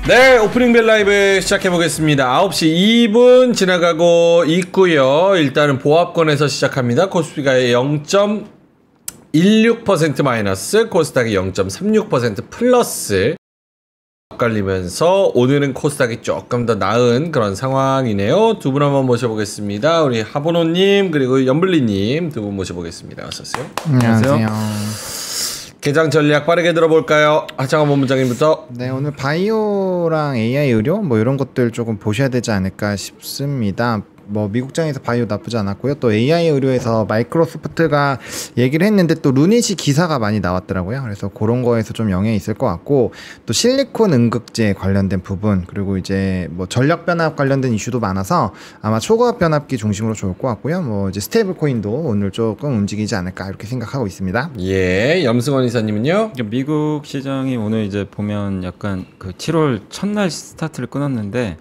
네, 오프닝 벨 라이브 시작해보겠습니다. 9시 2분 지나가고 있고요. 일단은 보합권에서 시작합니다. 코스피가 0.16% 마이너스, 코스닥이 0.36% 플러스 엇갈리면서 오늘은 코스닥이 조금 더 나은 그런 상황이네요. 두 분 한번 모셔보겠습니다. 우리 하보노님 그리고 연블리님 두 분 모셔보겠습니다. 어서오세요. 안녕하세요. 개장 전략 빠르게 들어볼까요? 하창원 본부장님부터. 네, 오늘 바이오랑 AI 의료 뭐 이런 것들 조금 보셔야 되지 않을까 싶습니다. 뭐 미국장에서 바이오 나쁘지 않았고요. 또 AI 의료에서 마이크로소프트가 얘기를 했는데 또 루닛이 기사가 많이 나왔더라고요. 그래서 그런 거에서 좀 영향이 있을 것 같고, 또 실리콘 응급제 관련된 부분, 그리고 이제 뭐 전력 변압 관련된 이슈도 많아서 아마 초고압 변압기 중심으로 좋을 것 같고요. 뭐 이제 스테이블 코인도 오늘 조금 움직이지 않을까 이렇게 생각하고 있습니다. 예, 염승원 이사님은요? 미국 시장이 오늘 이제 보면 약간 그 7월 첫날 스타트를 끊었는데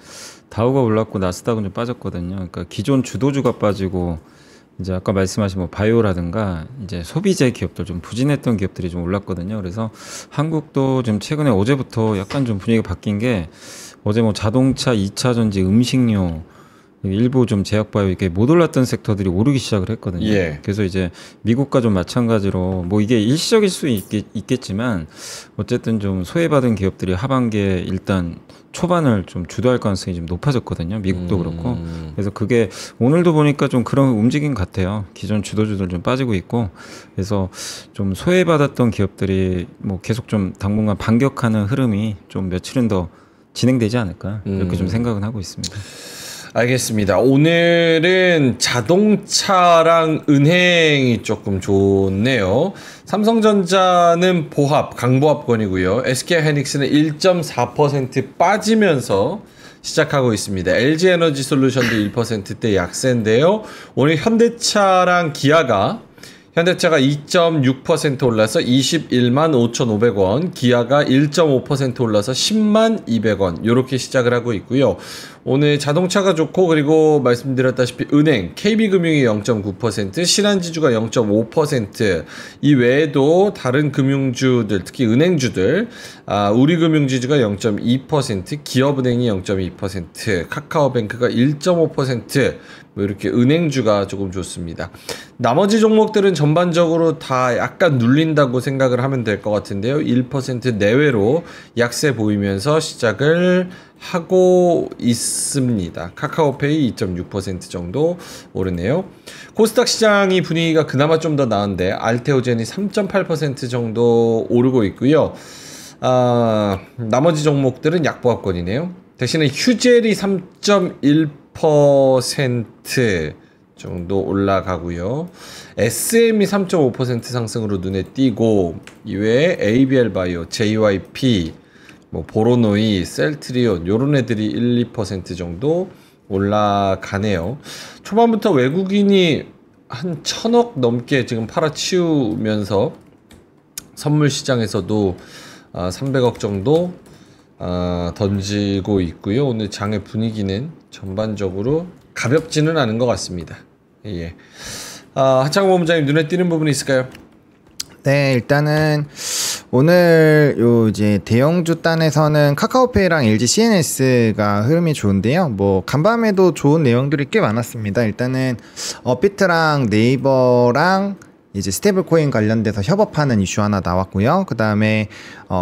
다우가 올랐고 나스닥은 좀 빠졌거든요. 그러니까 기존 주도주가 빠지고 이제 아까 말씀하신 뭐 바이오라든가 이제 소비재 기업들 좀 부진했던 기업들이 좀 올랐거든요. 그래서 한국도 좀 최근에 어제부터 약간 좀 분위기가 바뀐 게, 어제 뭐 자동차, 2차 전지, 음식료 일부 좀 제약바이오 이렇게 못 올랐던 섹터들이 오르기 시작을 했거든요. 예. 그래서 이제 미국과 좀 마찬가지로 뭐 이게 일시적일 수 있겠지만 어쨌든 좀 소외받은 기업들이 하반기에 일단 초반을 좀 주도할 가능성이 좀 높아졌거든요. 미국도 그렇고. 그래서 그게 오늘도 보니까 좀 그런 움직임 같아요. 기존 주도주들 좀 빠지고 있고. 그래서 좀 소외받았던 기업들이 뭐 계속 좀 당분간 반격하는 흐름이 좀 며칠은 더 진행되지 않을까 이렇게 좀 생각은 하고 있습니다. 알겠습니다. 오늘은 자동차랑 은행이 조금 좋네요. 삼성전자는 보합, 강보합권이고요. SK하이닉스는 1.4% 빠지면서 시작하고 있습니다. LG에너지솔루션도 1%대 약세인데요. 오늘 현대차랑 기아가, 현대차가 2.6% 올라서 21만 5,500원, 기아가 1.5% 올라서 10만 200원 이렇게 시작을 하고 있고요. 오늘 자동차가 좋고, 그리고 말씀드렸다시피 은행, KB금융이 0.9%, 신한지주가 0.5%, 이 외에도 다른 금융주들, 특히 은행주들, 우리금융지주가 0.2%, 기업은행이 0.2%, 카카오뱅크가 1.5%, 뭐 이렇게 은행주가 조금 좋습니다. 나머지 종목들은 전반적으로 다 약간 눌린다고 생각을 하면 될 것 같은데요. 1% 내외로 약세 보이면서 시작을 하고 있습니다. 카카오페이 2.6% 정도 오르네요. 코스닥 시장이 분위기가 그나마 좀 더 나은데 알테오젠이 3.8% 정도 오르고 있고요. 나머지 종목들은 약보합권이네요. 대신에 휴젤이 3.1% 정도 올라가고요. SM이 3.5% 상승으로 눈에 띄고, 이외에 ABL바이오, JYP, 뭐 보로노이, 셀트리온 요런 애들이 1, 2% 정도 올라가네요. 초반부터 외국인이 한 1,000억 넘게 지금 팔아치우면서 선물 시장에서도 300억 정도 던지고 있고요. 오늘 장의 분위기는 전반적으로 가볍지는 않은 것 같습니다. 예. 하창호 본부장님, 눈에 띄는 부분이 있을까요? 네, 일단은 오늘 요 이제 대형주 단에서는 카카오페이랑 LG CNS가 흐름이 좋은데요. 뭐 간밤에도 좋은 내용들이 꽤 많았습니다. 일단은 업비트랑 네이버랑 이제 스테이블 코인 관련돼서 협업하는 이슈 하나 나왔고요. 그 다음에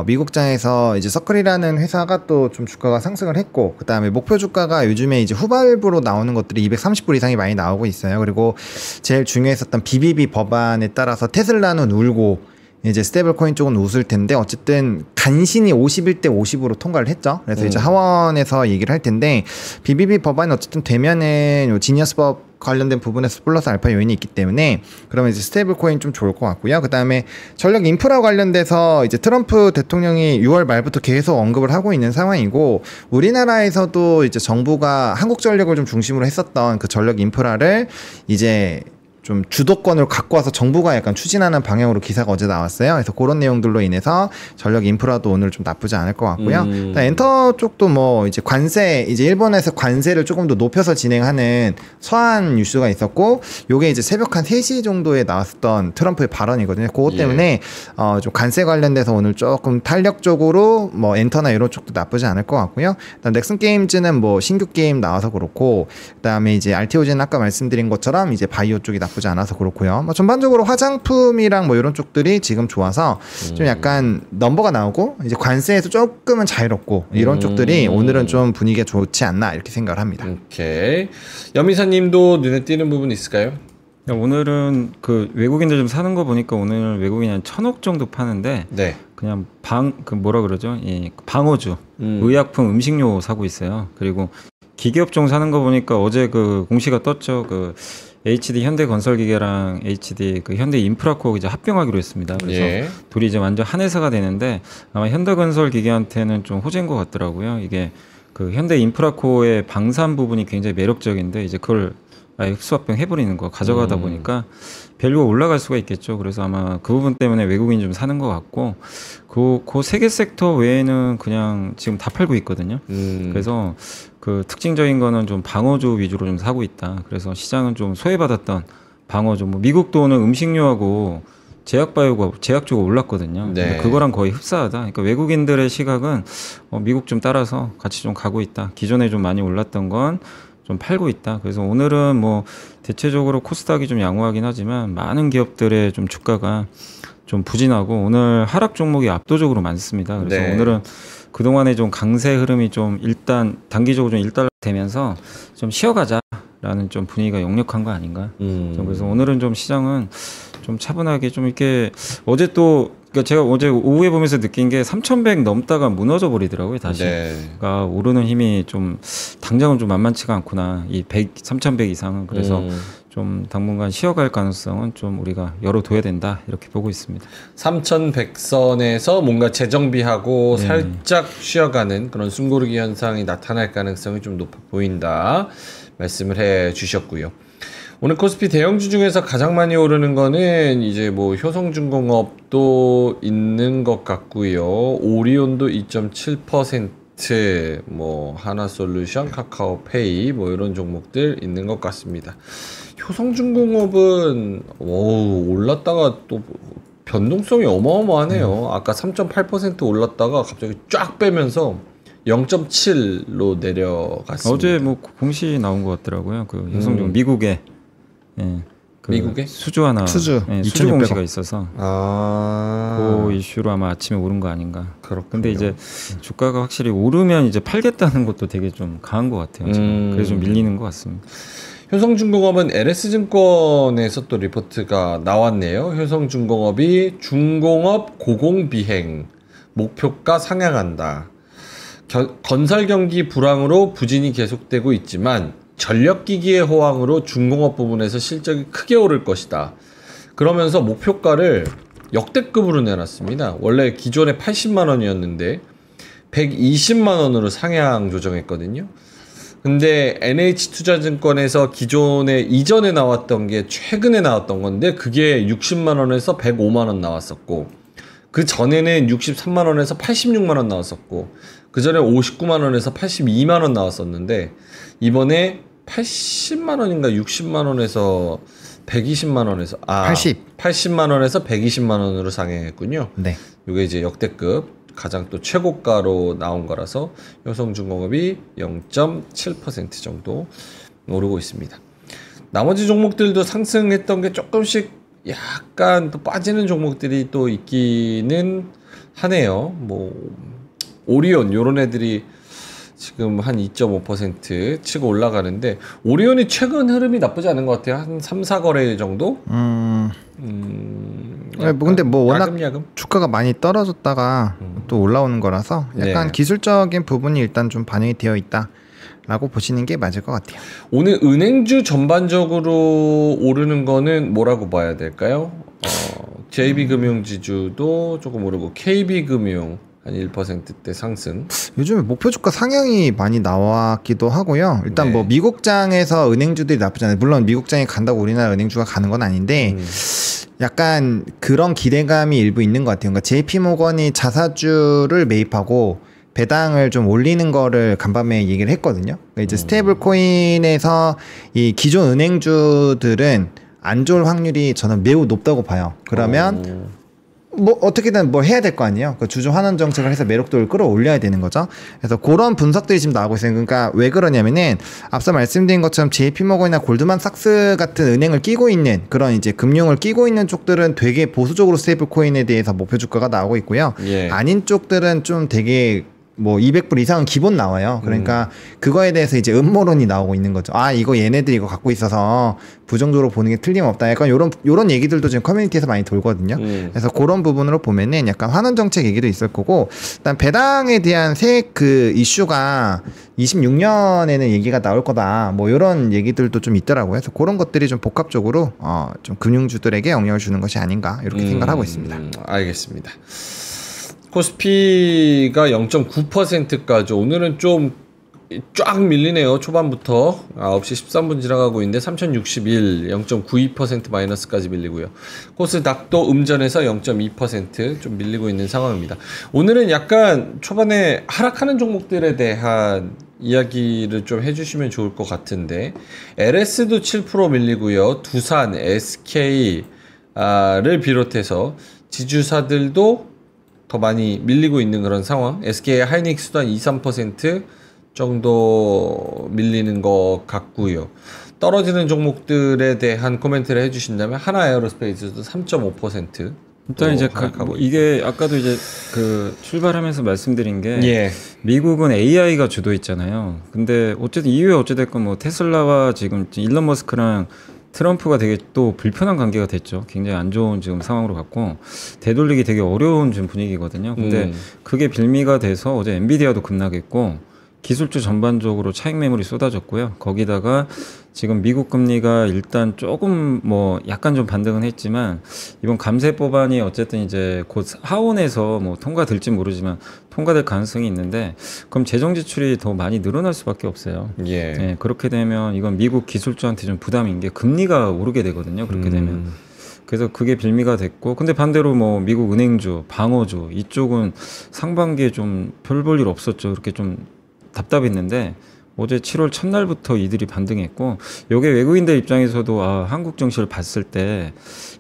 미국장에서 이제 서클이라는 회사가 또 좀 주가가 상승을 했고, 그 다음에 목표 주가가 요즘에 이제 후발부로 나오는 것들이 230불 이상이 많이 나오고 있어요. 그리고 제일 중요했었던 BBB 법안에 따라서 테슬라는 울고 이제 스테이블 코인 쪽은 웃을 텐데, 어쨌든 간신히 51대 50으로 통과를 했죠. 그래서 이제 하원에서 얘기를 할 텐데, BBB 법안이 어쨌든 되면은 요 지니어스법 관련된 부분에서 플러스 알파 요인이 있기 때문에 그러면 이제 스테이블 코인 좀 좋을 것 같고요. 그 다음에 전력 인프라 관련돼서 이제 트럼프 대통령이 6월 말부터 계속 언급을 하고 있는 상황이고, 우리나라에서도 이제 정부가 한국전력을 좀 중심으로 했었던 그 전력 인프라를 이제 좀 주도권을 갖고 와서 정부가 약간 추진하는 방향으로 기사가 어제 나왔어요. 그래서 그런 내용들로 인해서 전력 인프라도 오늘 좀 나쁘지 않을 것 같고요. 엔터 쪽도 뭐 이제 관세, 이제 일본에서 관세를 조금 더 높여서 진행하는 서한 뉴스가 있었고, 요게 이제 새벽 한 3시 정도에 나왔었던 트럼프의 발언이거든요. 그것 때문에 좀 관세 관련돼서 오늘 조금 탄력적으로 뭐 엔터나 이런 쪽도 나쁘지 않을 것 같고요. 일단 넥슨 게임즈는 뭐 신규 게임 나와서 그렇고, 그다음에 이제 RTOG는 아까 말씀드린 것처럼 이제 바이오 쪽이 나쁘지 않아서 그렇고요. 뭐 전반적으로 화장품이랑 뭐 이런 쪽들이 지금 좋아서 좀 약간 넘버가 나오고 이제 관세에서 조금은 자유롭고 이런 쪽들이 오늘은 좀 분위기가 좋지 않나 이렇게 생각을 합니다. 오케이. 염이사님도 눈에 띄는 부분 있을까요? 오늘은 그 외국인들 좀 사는 거 보니까 오늘 외국인이 한 1,000억 정도 파는데 네. 그냥 그 뭐라 그러죠? 이 방어주, 의약품, 음식료 사고 있어요. 그리고 기계업종 사는 거 보니까 어제 그 공시가 떴죠. 그 HD 현대건설기계랑 HD 그 현대인프라코어 이제 합병하기로 했습니다. 그래서 둘이 이제 완전 한 회사가 되는데 아마 현대건설기계한테는 좀 호재인 것 같더라고요. 이게 그 현대인프라코어의 방산 부분이 굉장히 매력적인데 이제 그걸 아예 흡수합병 해버리는 거 가져가다 보니까 밸류가 올라갈 수가 있겠죠. 그래서 아마 그 부분 때문에 외국인 좀 사는 것 같고 그 세 개 섹터 외에는 그냥 지금 다 팔고 있거든요. 그래서 그 특징적인 거는 좀 방어주 위주로 좀 사고 있다. 그래서 시장은 좀 소외받았던 방어주, 뭐 미국도 오늘 음식료하고 제약주가 올랐거든요. 네. 그거랑 거의 흡사하다. 그러니까 외국인들의 시각은 미국 좀 따라서 같이 좀 가고 있다. 기존에 좀 많이 올랐던 건 좀 팔고 있다. 그래서 오늘은 뭐 대체적으로 코스닥이 좀 양호하긴 하지만 많은 기업들의 좀 주가가 좀 부진하고 오늘 하락 종목이 압도적으로 많습니다. 그래서 오늘은 그동안의 좀 강세 흐름이 좀 일단 단기적으로 좀 일단되면서 좀 쉬어가자라는 좀 분위기가 역력한 거 아닌가. 그래서 오늘은 좀 시장은 좀 차분하게 좀 이렇게 어제 또 그러니까 제가 어제 오후에 보면서 느낀 게 3,100 넘다가 무너져 버리더라고요, 다시. 그러니까 오르는 힘이 좀 당장은 좀 만만치가 않구나. 이 3,100 이상은. 그래서 좀 당분간 쉬어갈 가능성은 좀 우리가 열어둬야 된다. 이렇게 보고 있습니다. 3,100선에서 뭔가 재정비하고 살짝 쉬어가는 그런 숨고르기 현상이 나타날 가능성이 좀 높아 보인다. 말씀을 해 주셨고요. 오늘 코스피 대형주 중에서 가장 많이 오르는 거는 이제 뭐 효성중공업도 있는 것 같고요. 오리온도 2.7%, 뭐 하나솔루션, 카카오페이 뭐 이런 종목들 있는 것 같습니다. 효성중공업은 올랐다가 또 변동성이 어마어마하네요. 아까 3.8% 올랐다가 갑자기 쫙 빼면서 0.7로 내려갔습니다. 어제 뭐 공시 나온 것 같더라고요. 그 효성중공업 미국에. 그 미국에? 수주 수주 공시가 있어서 그 이슈로 아마 아침에 오른 거 아닌가. 그렇군요. 근데 이제 주가가 확실히 오르면 이제 팔겠다는 것도 되게 좀 강한 것 같아요. 지금. 그래서 좀 밀리는 것 같습니다. 효성중공업은 LS증권에서 또 리포트가 나왔네요. 효성중공업이 중공업 고공비행 목표가 상향한다. 건설 경기 불황으로 부진이 계속되고 있지만 전력기기의 호황으로 중공업 부분에서 실적이 크게 오를 것이다. 그러면서 목표가를 역대급으로 내놨습니다. 원래 기존에 80만 원이었는데 120만 원으로 상향 조정했거든요. 근데 NH투자증권에서 이전에 나왔던 게 최근에 나왔던 건데 그게 60만 원에서 105만 원 나왔었고 그 전에는 63만 원에서 86만 원 나왔었고 그 전에 59만 원에서 82만 원 나왔었는데 이번에 80만 원인가 60만 원에서 120만 원에서 80만 원에서 120만 원으로 상향했군요. 네. 이게 이제 역대급 가장 또 최고가로 나온 거라서 효성중공업이 0.7% 정도 오르고 있습니다. 나머지 종목들도 상승했던 게 조금씩 약간 또 빠지는 종목들이 또 있기는 하네요. 뭐 오리온 요런 애들이 지금 한 2.5% 치고 올라가는데 오리온이 최근 흐름이 나쁘지 않은 것 같아요. 한 3, 4거래 정도? 근데 뭐 워낙 야금. 주가가 많이 떨어졌다가 또 올라오는 거라서 약간 기술적인 부분이 일단 좀 반영이 되어 있다라고 보시는 게 맞을 것 같아요. 오늘 은행주 전반적으로 오르는 거는 뭐라고 봐야 될까요? JB금융지주도 조금 오르고 KB금융 한 1%대 상승. 요즘에 목표 주가 상향이 많이 나왔기도 하고요. 일단 네. 뭐 미국장에서 은행주들이 나쁘지 않아요. 물론 미국장에 간다고 우리나라 은행주가 가는 건 아닌데 약간 그런 기대감이 일부 있는 것 같아요. 그러니까 JP모건이 자사주를 매입하고 배당을 좀 올리는 거를 간밤에 얘기를 했거든요. 그러니까 이제 스테이블 코인에서 이 기존 은행주들은 안 좋을 확률이 저는 매우 높다고 봐요. 그러면 뭐 어떻게든 뭐 해야 될 거 아니에요. 그 주주 환원 정책을 해서 매력도를 끌어올려야 되는 거죠. 그래서 그런 분석들이 지금 나오고 있어요. 그러니까 왜 그러냐면은 앞서 말씀드린 것처럼 JP모건이나 골드만삭스 같은 은행을 끼고 있는 그런 이제 금융을 끼고 있는 쪽들은 되게 보수적으로 스테이블 코인에 대해서 목표 주가가 나오고 있고요. 예. 아닌 쪽들은 좀 되게 뭐 200불 이상은 기본 나와요. 그러니까 그거에 대해서 이제 음모론이 나오고 있는 거죠. 아, 이거 얘네들이 이거 갖고 있어서 부정적으로 보는 게 틀림없다. 약간 요런 얘기들도 지금 커뮤니티에서 많이 돌거든요. 그래서 그런 부분으로 보면은 약간 환원 정책 얘기도 있을 거고, 일단 배당에 대한 세액 그 이슈가 26년에는 얘기가 나올 거다. 뭐 요런 얘기들도 좀 있더라고요. 그래서 그런 것들이 좀 복합적으로 좀 금융주들에게 영향을 주는 것이 아닌가 이렇게 생각하고 있습니다. 알겠습니다. 코스피가 0.9%까지 오늘은 좀 쫙 밀리네요. 초반부터 9시 13분 지나가고 있는데 3061, 0.92% 마이너스까지 밀리고요. 코스닥도 음전에서 0.2% 좀 밀리고 있는 상황입니다. 오늘은 약간 초반에 하락하는 종목들에 대한 이야기를 좀 해주시면 좋을 것 같은데, LS도 7% 밀리고요. 두산, SK를 비롯해서 지주사들도 더 많이 밀리고 있는 그런 상황. SK 하이닉스도 한 2, 3% 정도 밀리는 것 같고요. 떨어지는 종목들에 대한 코멘트를 해주신다면 하나 에어로스페이스도 3.5% 일단 이제 이게 아까도 이제 그 출발하면서 말씀드린 게 예. 미국은 AI가 주도했잖아요. 근데 어쨌든 이후에 어찌됐건 뭐 테슬라와 지금 일론 머스크랑 트럼프가 되게 또 불편한 관계가 됐죠. 굉장히 안 좋은 지금 상황으로 갔고 되돌리기 되게 어려운 지금 분위기거든요. 근데 그게 빌미가 돼서 어제 엔비디아도 급락했고 기술주 전반적으로 차익 매물이 쏟아졌고요. 거기다가 지금 미국 금리가 일단 조금 뭐 약간 좀 반등은 했지만 이번 감세 법안이 어쨌든 이제 곧 하원에서 뭐 통과될지 모르지만 통과될 가능성이 있는데 그럼 재정 지출이 더 많이 늘어날 수밖에 없어요. 예. 네, 그렇게 되면 이건 미국 기술주한테 좀 부담인 게 금리가 오르게 되거든요. 그렇게 되면. 그래서 그게 빌미가 됐고, 근데 반대로 뭐 미국 은행주, 방어주 이쪽은 상반기에 좀 별 볼 일 없었죠. 그렇게 좀 답답했는데 어제 7월 첫날부터 이들이 반등했고, 요게 외국인들 입장에서도 한국 증시를 봤을 때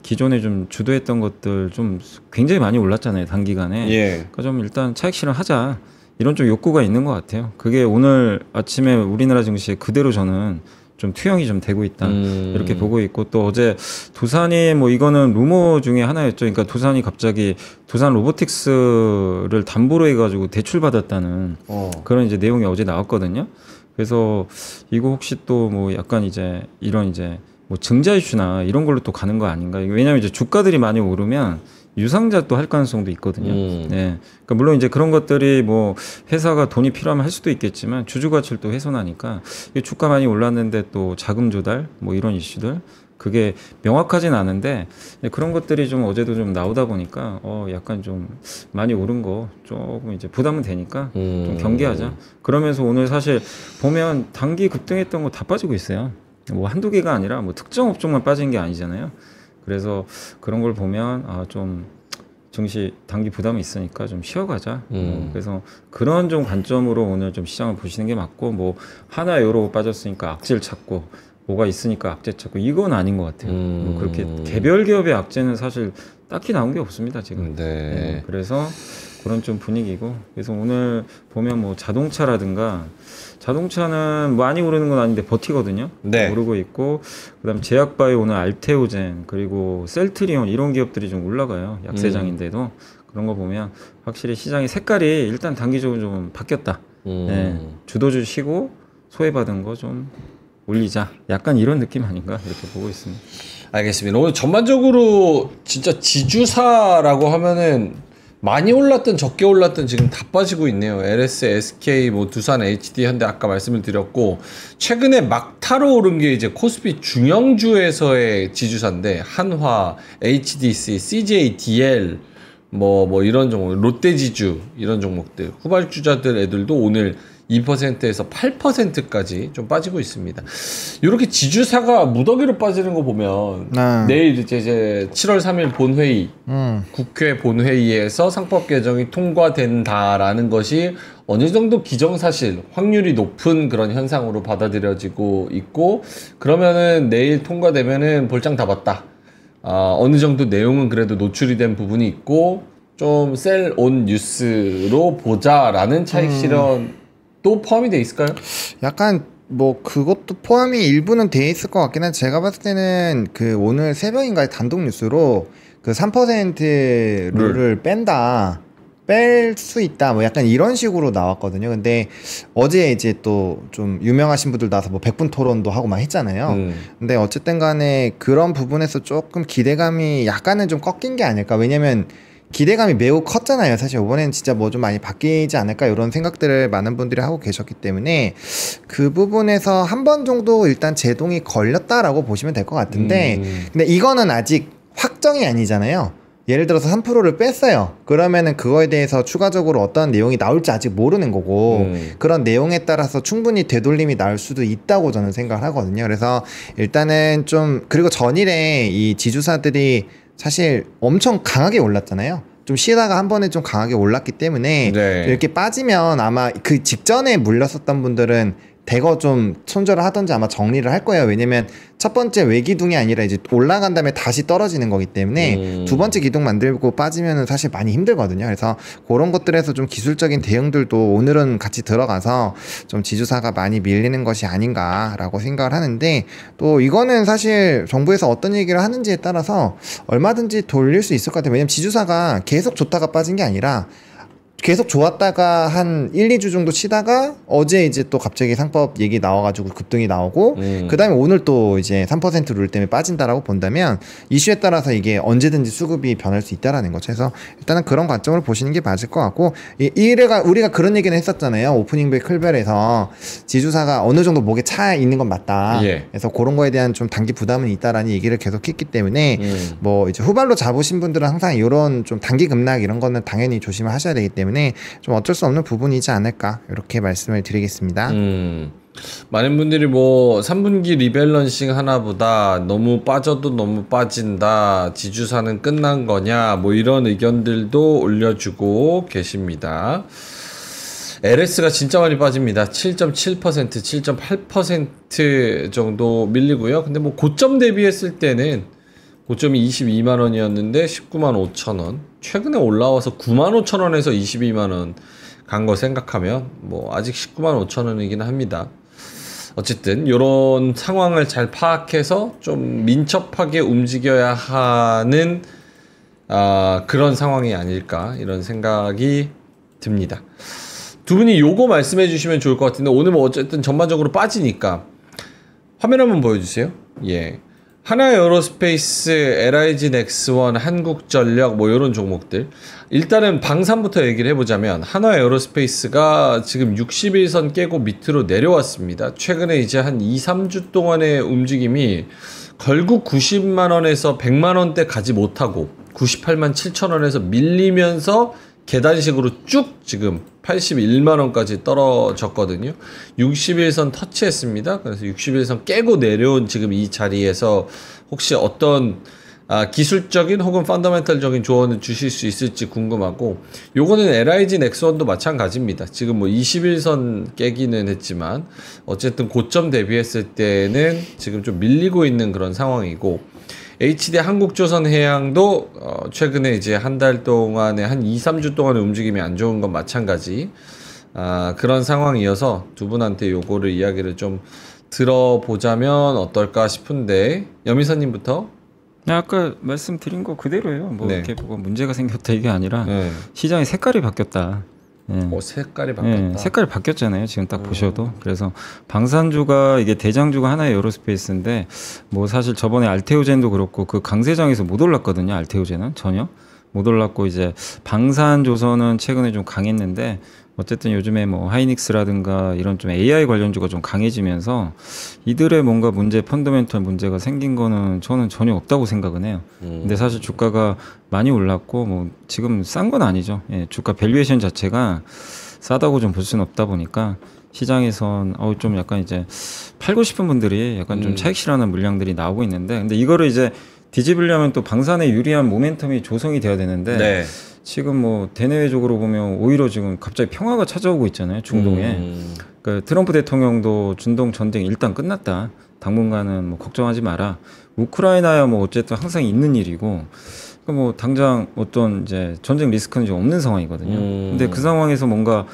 기존에 좀 주도했던 것들 좀 굉장히 많이 올랐잖아요, 단기간에. 예. 그러니까 좀 일단 차익 실현하자 이런 좀 욕구가 있는 것 같아요. 그게 오늘 아침에 우리나라 증시에 그대로 저는 좀 투영이 좀 되고 있다 이렇게 보고 있고, 또 어제 두산이 뭐 이거는 루머 중에 하나였죠. 그러니까 두산이 갑자기 두산 로보틱스를 담보로 해가지고 대출 받았다는 그런 이제 내용이 어제 나왔거든요. 그래서 이거 혹시 또 뭐 약간 이제 이런 이제 뭐 증자 이슈나 이런 걸로 또 가는 거 아닌가? 왜냐하면 이제 주가들이 많이 오르면 유상자 또 할 가능성도 있거든요. 네. 그러니까 물론 이제 그런 것들이 뭐 회사가 돈이 필요하면 할 수도 있겠지만 주주 가치를 또 훼손하니까 주가 많이 올랐는데 또 자금 조달 뭐 이런 이슈들 그게 명확하진 않은데 그런 것들이 좀 어제도 좀 나오다 보니까 약간 좀 많이 오른 거 조금 이제 부담은 되니까 좀 경계하자. 그러면서 오늘 사실 보면 단기 급등했던 거 다 빠지고 있어요. 뭐 한두 개가 아니라 뭐 특정 업종만 빠진 게 아니잖아요. 그래서 그런 걸 보면 좀 증시 단기 부담이 있으니까 좀 쉬어가자. 그래서 그런 좀 관점으로 오늘 좀 시장을 보시는 게 맞고, 뭐 하나 요로 빠졌으니까 악재를 찾고 뭐가 있으니까 악재 찾고 이건 아닌 것 같아요. 뭐 그렇게 개별 기업의 악재는 사실 딱히 나온 게 없습니다 지금. 네, 그래서 그런 좀 분위기고, 그래서 오늘 보면 뭐 자동차라든가 자동차는 많이 오르는 건 아닌데 버티거든요. 네. 오르고 있고, 그다음 제약바이오 오늘 알테오젠 그리고 셀트리온 이런 기업들이 좀 올라가요. 약세장인데도 그런 거 보면 확실히 시장의 색깔이 일단 단기적으로 좀 바뀌었다. 네. 주도주 쉬고 소외받은 거 좀 올리자. 약간 이런 느낌 아닌가 이렇게 보고 있습니다. 알겠습니다. 오늘 전반적으로 진짜 지주사라고 하면은 많이 올랐든 적게 올랐든 지금 다 빠지고 있네요. LS, SK, 뭐 두산, HD, 현대 아까 말씀을 드렸고, 최근에 막타로 오른 게 이제 코스피 중형주에서의 지주사인데 한화, HDC, CJ, DL 뭐 이런 종목, 롯데지주 이런 종목들, 후발주자들 애들도 오늘 2%에서 8%까지 좀 빠지고 있습니다. 이렇게 지주사가 무더기로 빠지는 거 보면 내일 이제 7월 3일 본회의, 국회 본회의에서 상법 개정이 통과된다라는 것이 어느 정도 기정사실, 확률이 높은 그런 현상으로 받아들여지고 있고, 그러면은 내일 통과되면은 볼장 다 봤다. 어느 정도 내용은 그래도 노출이 된 부분이 있고, 좀 셀 온 뉴스로 보자라는 차익 실현도 포함이 돼 있을까요? 약간 뭐 그것도 포함이 일부는 돼 있을 것 같긴 한데, 제가 봤을 때는 그 오늘 새벽인가에 단독 뉴스로 그 3% 룰을 뺀다, 뺄 수 있다, 뭐 약간 이런 식으로 나왔거든요. 근데 어제 이제 또 좀 유명하신 분들 나와서 뭐 100분 토론도 하고 막 했잖아요. 근데 어쨌든 간에 그런 부분에서 조금 기대감이 약간은 좀 꺾인 게 아닐까. 왜냐면 기대감이 매우 컸잖아요. 사실 이번엔 진짜 뭐 좀 많이 바뀌지 않을까, 이런 생각들을 많은 분들이 하고 계셨기 때문에 그 부분에서 한 번 정도 일단 제동이 걸렸다라고 보시면 될 것 같은데, 근데 이거는 아직 확정이 아니잖아요. 예를 들어서 3%를 뺐어요. 그러면은 그거에 대해서 추가적으로 어떤 내용이 나올지 아직 모르는 거고, 그런 내용에 따라서 충분히 되돌림이 나올 수도 있다고 저는 생각을 하거든요. 그래서 일단은 좀, 그리고 전일에 이 지주사들이 사실 엄청 강하게 올랐잖아요. 좀 쉬다가 한 번에 좀 강하게 올랐기 때문에 네. 이렇게 빠지면 아마 그 직전에 물렸었던 분들은 대거 좀 손절을 하던지 아마 정리를 할 거예요. 왜냐면 첫 번째 외기둥이 아니라 이제 올라간 다음에 다시 떨어지는 거기 때문에 두 번째 기둥 만들고 빠지면은 사실 많이 힘들거든요. 그래서 그런 것들에서 좀 기술적인 대응들도 오늘은 같이 들어가서 좀 지주사가 많이 밀리는 것이 아닌가라고 생각을 하는데, 또 이거는 사실 정부에서 어떤 얘기를 하는지에 따라서 얼마든지 돌릴 수 있을 것 같아요. 왜냐면 지주사가 계속 좋다가 빠진 게 아니라 계속 좋았다가 한 1, 2주 정도 치다가 어제 이제 또 갑자기 상법 얘기 나와가지고 급등이 나오고, 그 다음에 오늘 또 이제 3% 룰 때문에 빠진다라고 본다면 이슈에 따라서 이게 언제든지 수급이 변할 수 있다라는 거죠. 그래서 일단은 그런 관점으로 보시는 게 맞을 것 같고, 우리가 그런 얘기는 했었잖아요. 오프닝 벨 클벨에서 지주사가 어느 정도 목에 차 있는 건 맞다. 예. 그래서 그런 거에 대한 좀 단기 부담은 있다라는 얘기를 계속 했기 때문에 뭐 이제 후발로 잡으신 분들은 항상 이런 좀 단기 급락 이런 거는 당연히 조심을 하셔야 되기 때문에 좀 어쩔 수 없는 부분이지 않을까, 이렇게 말씀을 드리겠습니다. 많은 분들이 뭐 3분기 리밸런싱 하나보다 너무 빠져도 너무 빠진다, 지주사는 끝난 거냐, 뭐 이런 의견들도 올려주고 계십니다. LS가 진짜 많이 빠집니다. 7.7%, 7.8% 정도 밀리고요. 근데 뭐 고점 대비했을 때는 고점이 22만 원이었는데 19만 5천 원. 최근에 올라와서 9만 5천 원에서 22만 원 간 거 생각하면 뭐 아직 19만 5천 원이긴 합니다. 어쨌든 이런 상황을 잘 파악해서 좀 민첩하게 움직여야 하는 그런 상황이 아닐까, 이런 생각이 듭니다. 두 분이 요거 말씀해 주시면 좋을 것 같은데, 오늘 뭐 어쨌든 전반적으로 빠지니까 화면 한번 보여주세요. 예. 하나에어로스페이스, LIG 넥스원, 한국전력 뭐 이런 종목들, 일단은 방산부터 얘기를 해보자면 하나에어로스페이스가 지금 60일선 깨고 밑으로 내려왔습니다. 최근에 이제 한 2-3주 동안의 움직임이 결국 90만원에서 100만원대 가지 못하고 98만 7천원에서 밀리면서 계단식으로 쭉 지금 81만원까지 떨어졌거든요. 60일선 터치했습니다. 그래서 60일선 깨고 내려온 지금 이 자리에서 혹시 어떤 기술적인 혹은 펀더멘털적인 조언을 주실 수 있을지 궁금하고, 요거는 LIG 넥스원도 마찬가지입니다. 지금 뭐 21선 깨기는 했지만 어쨌든 고점 대비했을 때는 지금 좀 밀리고 있는 그런 상황이고, HD 한국조선해양도 최근에 이제 한 달 동안에 한 2-3주 동안의 움직임이 안 좋은 건 마찬가지 그런 상황이어서 두 분한테 요거를 이야기를 좀 들어보자면 어떨까 싶은데, 여미사님부터. 네, 아까 말씀드린 거 그대로예요. 뭐 네. 이렇게 뭐가 문제가 생겼다 이게 아니라 네. 시장의 색깔이 바뀌었다. 예. 색깔이 바뀌었다. 예, 색깔이 바뀌었잖아요. 지금 딱 보셔도. 그래서 방산주가 이게 대장주가 하나의 에어로스페이스인데, 뭐 사실 저번에 알테오젠도 그렇고 그 강세장에서 못 올랐거든요. 알테오젠은 전혀 못 올랐고, 이제 방산조선은 최근에 좀 강했는데 어쨌든 요즘에 뭐 하이닉스라든가 이런 좀 AI 관련주가 좀 강해지면서 이들의 뭔가 문제, 펀더멘털 문제가 생긴 거는 저는 전혀 없다고 생각은 해요. 근데 사실 주가가 많이 올랐고 뭐 지금 싼 건 아니죠. 예, 주가 밸류에이션 자체가 싸다고 좀 볼 수는 없다 보니까 시장에선 좀 약간 이제 팔고 싶은 분들이 약간 좀 차익 실현하는 물량들이 나오고 있는데, 근데 이거를 이제 뒤집으려면 또 방산에 유리한 모멘텀이 조성이 돼야 되는데 네. 지금 뭐 대내외적으로 보면 오히려 지금 갑자기 평화가 찾아오고 있잖아요, 중동에. 그러니까 트럼프 대통령도 중동 전쟁 일단 끝났다, 당분간은 뭐 걱정하지 마라. 우크라이나야 뭐 어쨌든 항상 있는 일이고, 그러니까 뭐 당장 어떤 이제 전쟁 리스크는 좀 없는 상황이거든요. 근데 그 상황에서 뭔가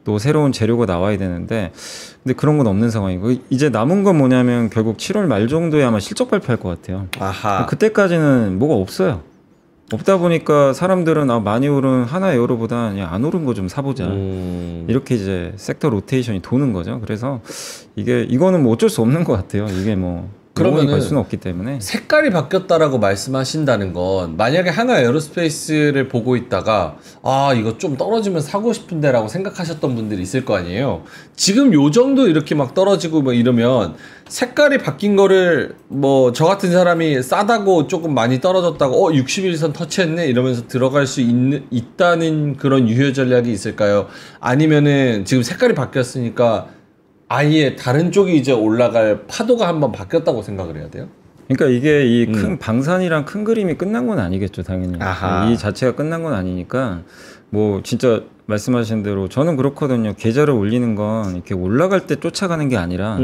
또 새로운 재료가 나와야 되는데, 근데 그런 건 없는 상황이고, 이제 남은 건 뭐냐면 결국 7월 말 정도에 아마 실적 발표할 것 같아요. 아하. 그때까지는 뭐가 없어요. 없다 보니까 사람들은 많이 오른 하나 에어로보다 그냥 안 오른 거 좀 사보자. 이렇게 이제 섹터 로테이션이 도는 거죠. 그래서 이거는 뭐 어쩔 수 없는 것 같아요. 이게 뭐 그러면은 갈 수는 없기 때문에. 색깔이 바뀌었다라고 말씀하신다는 건, 만약에 하나 에어로스페이스를 보고 있다가 이거 좀 떨어지면 사고 싶은데라고 생각하셨던 분들이 있을 거 아니에요. 지금 요 정도 이렇게 막 떨어지고 뭐 이러면 색깔이 바뀐 거를 뭐 저 같은 사람이 싸다고 조금 많이 떨어졌다고 61선 터치했네 이러면서 들어갈 수 있다는 그런 유효 전략이 있을까요? 아니면은 지금 색깔이 바뀌었으니까 아예 다른 쪽이 이제 올라갈 파도가 한번 바뀌었다고 생각을 해야 돼요? 그러니까 이게 이 큰 방산이랑 큰 그림이 끝난 건 아니겠죠, 당연히. 아하. 이 자체가 끝난 건 아니니까 뭐 진짜 말씀하신 대로 저는 그렇거든요. 계좌를 올리는 건 이렇게 올라갈 때 쫓아가는 게 아니라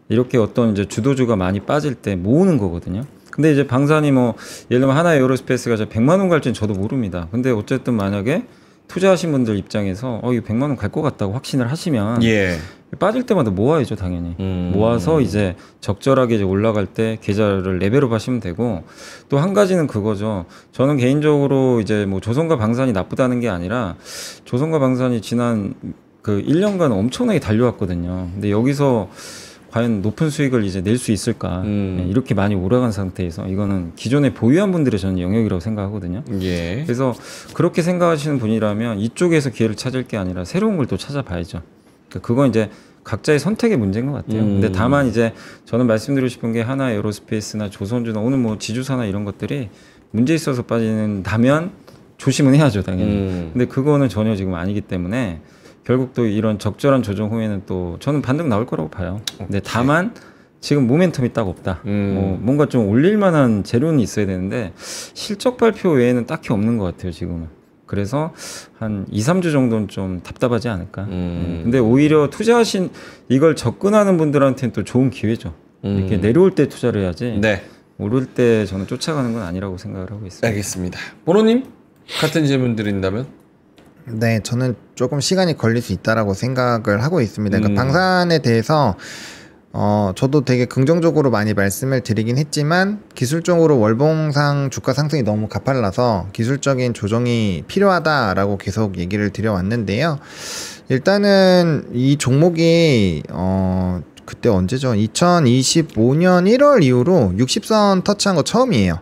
이렇게 어떤 이제 주도주가 많이 빠질 때 모으는 거거든요. 근데 이제 방산이 뭐 예를 들면 하나 에어로스페이스가 100만 원 갈지는 저도 모릅니다. 근데 어쨌든 만약에 투자하신 분들 입장에서 이거 100만 원 갈 것 같다고 확신을 하시면 예. 빠질 때마다 모아야죠, 당연히. 모아서 이제 적절하게 이제 올라갈 때 계좌를 레벨업 하시면 되고, 또 한 가지는 그거죠. 저는 개인적으로 이제 뭐 조선과 방산이 나쁘다는 게 아니라, 조선과 방산이 지난 그 1년간 엄청나게 달려왔거든요. 근데 여기서 과연 높은 수익을 이제 낼 수 있을까? 이렇게 많이 올라간 상태에서 이거는 기존에 보유한 분들의 저는 영역이라고 생각하거든요. 예. 그래서 그렇게 생각하시는 분이라면 이쪽에서 기회를 찾을 게 아니라 새로운 걸 또 찾아봐야죠. 그건 이제 각자의 선택의 문제인 것 같아요. 근데 다만 이제 저는 말씀드리고 싶은 게 하나 에어로스페이스나 조선주나 오늘 뭐 지주사나 이런 것들이 문제 있어서 빠진다면 조심은 해야죠, 당연히. 근데 그거는 전혀 지금 아니기 때문에 결국 또 이런 적절한 조정 후에는 또 저는 반등 나올 거라고 봐요. 근데 다만 지금 모멘텀이 딱 없다. 뭐 뭔가 좀 올릴 만한 재료는 있어야 되는데 실적 발표 외에는 딱히 없는 것 같아요, 지금은. 그래서 한 2, 3주 정도는 좀 답답하지 않을까. 근데 오히려 투자하신 이걸 접근하는 분들한테는 또 좋은 기회죠. 이렇게 내려올 때 투자를 해야지. 네. 오를 때 저는 쫓아가는 건 아니라고 생각을 하고 있습니다. 알겠습니다. 보노님 같은 질문 드린다면? 네, 저는 조금 시간이 걸릴 수 있다라고 생각을 하고 있습니다. 그러니까 방산에 대해서 저도 되게 긍정적으로 많이 말씀을 드리긴 했지만 기술적으로 월봉상 주가 상승이 너무 가팔라서 기술적인 조정이 필요하다라고 계속 얘기를 드려왔는데요. 일단은 이 종목이 그때 언제죠? 2025년 1월 이후로 60선 터치한 거 처음이에요.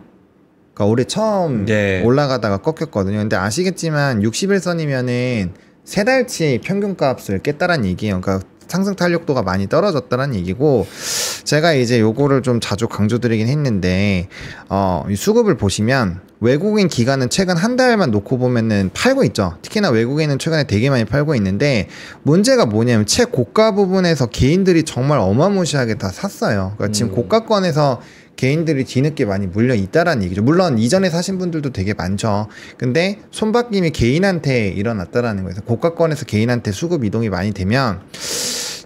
그러니까 올해 처음 올라가다가 꺾였거든요. 근데 아시겠지만 61선이면은 3달치 평균값을 깼다란 얘기예요. 그러니까 상승 탄력도가 많이 떨어졌다는 얘기고, 제가 이제 요거를 좀 자주 강조드리긴 했는데 이 수급을 보시면 외국인 기관은 최근 한 달만 놓고 보면은 팔고 있죠. 특히나 외국인은 최근에 되게 많이 팔고 있는데, 문제가 뭐냐면 최고가 부분에서 개인들이 정말 어마무시하게 다 샀어요. 그러니까 지금 고가권에서 개인들이 뒤늦게 많이 물려 있다라는 얘기죠. 물론 이전에 사신 분들도 되게 많죠. 근데 손바뀜이 개인한테 일어났다라는 거예요. 고가권에서 개인한테 수급 이동이 많이 되면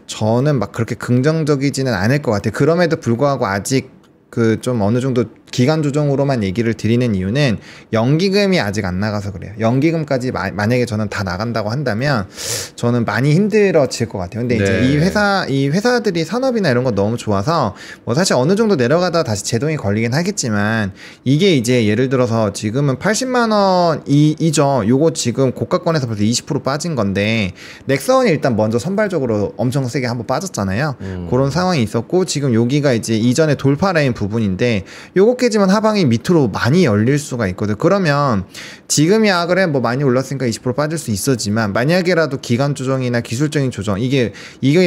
저는 막 그렇게 긍정적이지는 않을 것 같아요. 그럼에도 불구하고 아직 그 좀 어느 정도 기간 조정으로만 얘기를 드리는 이유는 연기금이 아직 안 나가서 그래요. 연기금까지 만약에 저는 다 나간다고 한다면 저는 많이 힘들어질 것 같아요. 근데 이제 이 회사들이 산업이나 이런 거 너무 좋아서 뭐 사실 어느 정도 내려가다 다시 제동이 걸리긴 하겠지만, 이게 이제 예를 들어서 지금은 80만 원이죠. 요거 지금 고가권에서 벌써 20% 빠진 건데, 넥선이 일단 먼저 선발적으로 엄청 세게 한번 빠졌잖아요. 그런 상황이 있었고, 지금 여기가 이제 이전에 돌파 라인 부분인데, 요거 깨지면 하방이 밑으로 많이 열릴 수가 있거든. 그러면 지금이야 그래 뭐 많이 올랐으니까 20% 빠질 수 있었지만 만약에라도 기간 조정이나 기술적인 조정 이게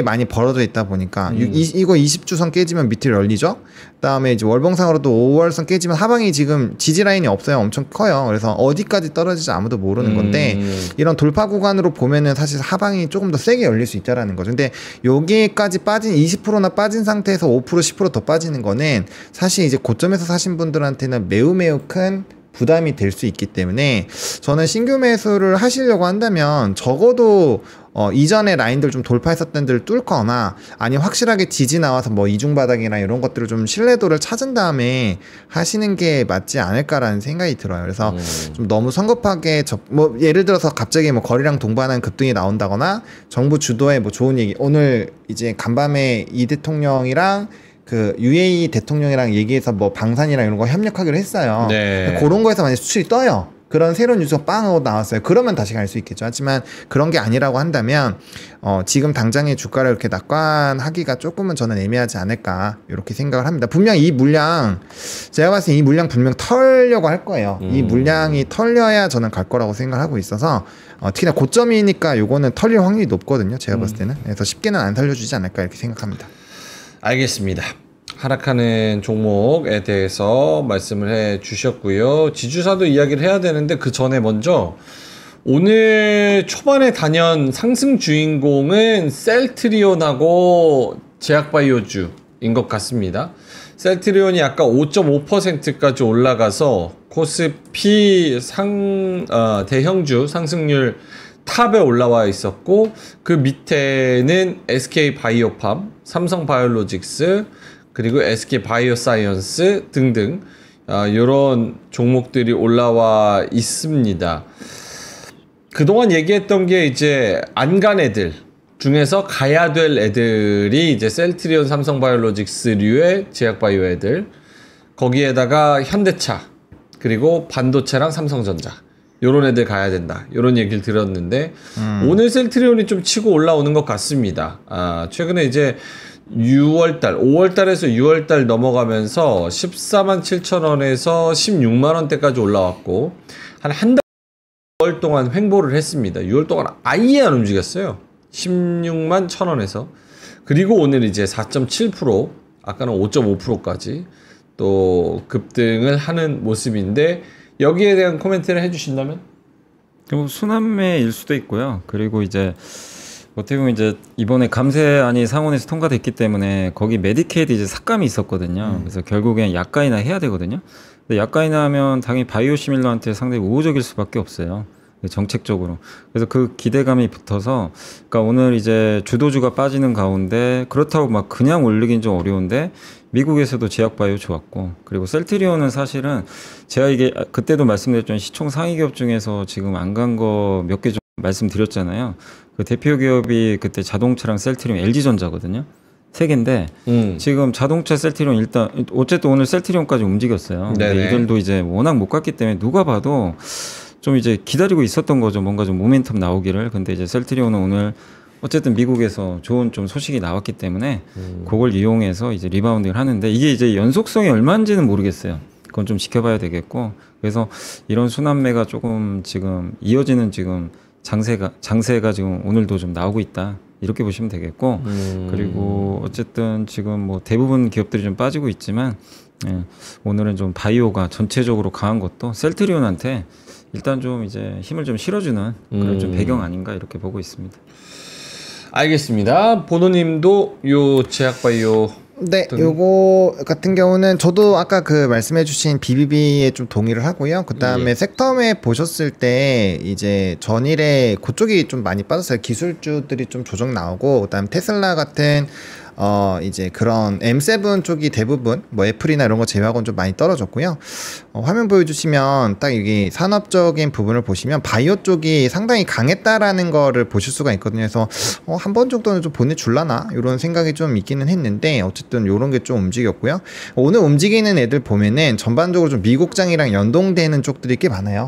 많이 벌어져 있다 보니까 이거 20주선 깨지면 밑으로 열리죠. 그다음에 이제 월봉상으로도 5월선 깨지면 하방이 지금 지지 라인이 없어요. 엄청 커요. 그래서 어디까지 떨어질지 아무도 모르는 건데 이런 돌파 구간으로 보면은 사실 하방이 조금 더 세게 열릴 수 있다라는 거죠. 근데 여기까지 빠진 20%나 빠진 상태에서 5% 10% 더 빠지는 거는 사실 이제 고점에서 사신 분들한테는 매우 큰 부담이 될 수 있기 때문에 저는 신규 매수를 하시려고 한다면 적어도 이전에 라인들 좀 돌파했었던 데를 뚫거나 아니면 확실하게 지지 나와서 뭐 이중바닥이나 이런 것들을 좀 신뢰도를 찾은 다음에 하시는 게 맞지 않을까라는 생각이 들어요. 그래서 좀 너무 성급하게 뭐 예를 들어서 갑자기 뭐 거래량 동반한 급등이 나온다거나 정부 주도의 뭐 좋은 얘기 오늘 이제 간밤에 이 대통령이랑 그 UAE 대통령이랑 얘기해서 뭐 방산이랑 이런 거 협력하기로 했어요. 네. 그런 거에서 만약 수출이 떠요. 그런 새로운 뉴스가 빵 하고 나왔어요. 그러면 다시 갈 수 있겠죠. 하지만 그런 게 아니라고 한다면 지금 당장의 주가를 이렇게 낙관하기가 조금은 저는 애매하지 않을까 이렇게 생각을 합니다. 분명 이 물량 제가 봤을 때 이 물량 분명 털려고 할 거예요. 이 물량이 털려야 저는 갈 거라고 생각하고 있어서 특히나 고점이니까 요거는 털릴 확률이 높거든요. 제가 봤을 때는. 그래서 쉽게는 안 살려주지 않을까 이렇게 생각합니다. 알겠습니다. 하락하는 종목에 대해서 말씀을 해 주셨고요. 지주사도 이야기를 해야 되는데 그 전에 먼저 오늘 초반에 단연 상승 주인공은 셀트리온하고 제약바이오주인 것 같습니다. 셀트리온이 아까 5.5%까지 올라가서 코스피 대형주 상승률 탑에 올라와 있었고 그 밑에는 SK바이오팜, 삼성바이오로직스 그리고 SK바이오사이언스 등등 이런 종목들이 올라와 있습니다. 그동안 얘기했던 게 이제 안 간 애들 중에서 가야 될 애들이 이제 셀트리온, 삼성바이오로직스류의 제약바이오 애들 거기에다가 현대차 그리고 반도체랑 삼성전자 요런 애들 가야 된다. 요런 얘기를 들었는데 오늘 셀트리온이 좀 치고 올라오는 것 같습니다. 최근에 이제 6월달, 5월달에서 6월달 넘어가면서 14만 7천 원에서 16만 원대까지 올라왔고 한 달 동안 횡보를 했습니다. 6월 동안 아예 안 움직였어요. 16만 1천 원에서 그리고 오늘 이제 4.7% 아까는 5.5%까지 또 급등을 하는 모습인데 여기에 대한 코멘트를 해주신다면? 순환매일 수도 있고요. 그리고 이제 어떻게 보면 이제 이번에 감세안이 상원에서 통과됐기 때문에 거기 메디케이드 이제 삭감이 있었거든요. 그래서 결국엔 약가이나 해야 되거든요. 근데 약가이나 하면 당연히 바이오시밀러한테 상당히 우호적일 수밖에 없어요. 정책적으로. 그래서 그 기대감이 붙어서, 그러니까 오늘 이제 주도주가 빠지는 가운데 그렇다고 막 그냥 올리긴 좀 어려운데 미국에서도 제약바이오 좋았고, 그리고 셀트리온은 사실은 제가 이게 그때도 말씀드렸지만 시총 상위 기업 중에서 지금 안 간 거 몇 개 좀 말씀드렸잖아요. 그 대표 기업이 그때 자동차랑 셀트리온, LG전자거든요. 세 개인데 지금 자동차 셀트리온 일단 어쨌든 오늘 셀트리온까지 움직였어요. 근데 이들도 이제 워낙 못 갔기 때문에 누가 봐도 좀 이제 기다리고 있었던 거죠. 뭔가 좀 모멘텀 나오기를. 근데 이제 셀트리온은 오늘 어쨌든 미국에서 좋은 좀 소식이 나왔기 때문에 그걸 이용해서 이제 리바운딩을 하는데 이게 이제 연속성이 얼마인지는 모르겠어요. 그건 좀 지켜봐야 되겠고. 그래서 이런 순환매가 조금 지금 이어지는 지금 장세가 지금 오늘도 좀 나오고 있다. 이렇게 보시면 되겠고. 그리고 어쨌든 지금 뭐 대부분 기업들이 좀 빠지고 있지만 오늘은 좀 바이오가 전체적으로 강한 것도 셀트리온한테 일단 좀 이제 힘을 좀 실어주는 그런 좀 배경 아닌가 이렇게 보고 있습니다. 알겠습니다. 보노님도 요 제약바이오 네, 요거 같은 경우는 저도 아까 그 말씀해주신 BBB에 좀 동의를 하고요. 그 다음에 섹터매 보셨을 때 이제 전일에 그쪽이 좀 많이 빠졌어요. 기술주들이 좀 조정 나오고, 그 다음 테슬라 같은 이제 그런 M7 쪽이 대부분 뭐 애플이나 이런 거 제외하고는 좀 많이 떨어졌고요. 화면 보여주시면 딱 여기 산업적인 부분을 보시면 바이오 쪽이 상당히 강했다라는 거를 보실 수가 있거든요. 그래서 한 번 정도는 좀 보내줄라나 이런 생각이 좀 있기는 했는데 어쨌든 요런 게 좀 움직였고요. 오늘 움직이는 애들 보면은 전반적으로 좀 미국장이랑 연동되는 쪽들이 꽤 많아요.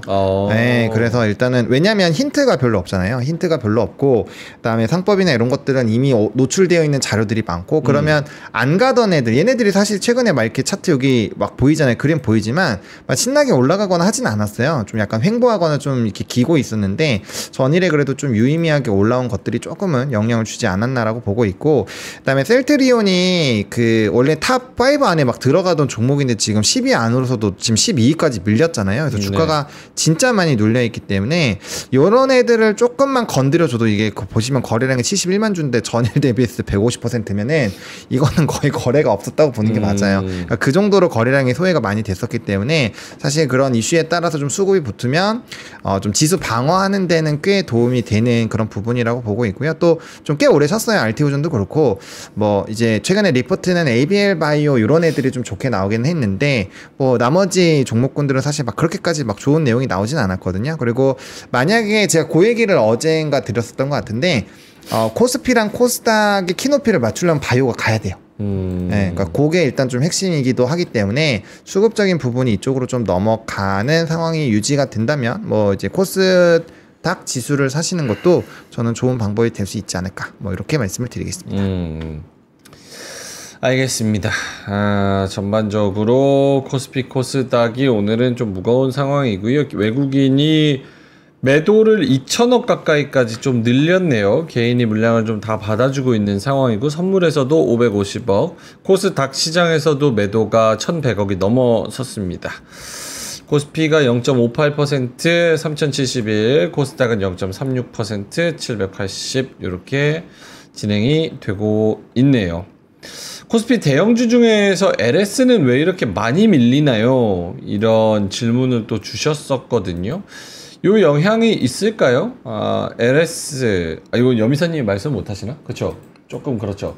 네, 그래서 일단은 왜냐면 힌트가 별로 없잖아요. 힌트가 별로 없고, 그다음에 상법이나 이런 것들은 이미 노출되어 있는 자료들이 많고, 많고 그러면 안 가던 애들 얘네들이 사실 최근에 막 이렇게 차트 여기 막 보이잖아요. 그림 보이지만 막 신나게 올라가거나 하진 않았어요. 좀 약간 횡보하거나 좀 이렇게 기고 있었는데 전일에 그래도 좀 유의미하게 올라온 것들이 조금은 영향을 주지 않았나라고 보고 있고 그다음에 셀트리온이 그 원래 탑 5 안에 막 들어가던 종목인데 지금 10위 안으로서도 지금 12위까지 밀렸잖아요. 그래서 주가가 진짜 많이 눌려 있기 때문에 이런 애들을 조금만 건드려줘도 이게 보시면 거래량이 71만 주인데 전일 대비해서 150%면은 이거는 거의 거래가 없었다고 보는 게 맞아요. 그러니까 그 정도로 거래량이 소외가 많이 됐었기 때문에 사실 그런 이슈에 따라서 좀 수급이 붙으면 좀 지수 방어하는 데는 꽤 도움이 되는 그런 부분이라고 보고 있고요. 또 좀 꽤 오래 셨어요. RT오전도 그렇고 뭐 이제 최근에 리포트는 ABL 바이오 이런 애들이 좀 좋게 나오긴 했는데 뭐 나머지 종목군들은 사실 막 그렇게까지 막 좋은 내용이 나오진 않았거든요. 그리고 만약에 제가 그 얘기를 어젠가 드렸었던 것 같은데 코스피랑 코스닥의 키높이를 맞추려면 바이오가 가야 돼요. 네, 그러니까 그게 일단 좀 핵심이기도 하기 때문에 수급적인 부분이 이쪽으로 좀 넘어가는 상황이 유지가 된다면 뭐 이제 코스닥 지수를 사시는 것도 저는 좋은 방법이 될 수 있지 않을까 뭐 이렇게 말씀을 드리겠습니다. 알겠습니다. 전반적으로 코스피 코스닥이 오늘은 좀 무거운 상황이고요. 외국인이 매도를 2천억 가까이까지 좀 늘렸네요. 개인이 물량을 좀 다 받아주고 있는 상황이고 선물에서도 550억, 코스닥 시장에서도 매도가 1100억이 넘어섰습니다. 코스피가 0.58%, 3071, 코스닥은 0.36%, 780 이렇게 진행이 되고 있네요. 코스피 대형주 중에서 LS는 왜 이렇게 많이 밀리나요? 이런 질문을 또 주셨었거든요. 요 영향이 있을까요? LS, 이거 여미사님이 말씀 못 하시나? 그쵸? 조금 그렇죠.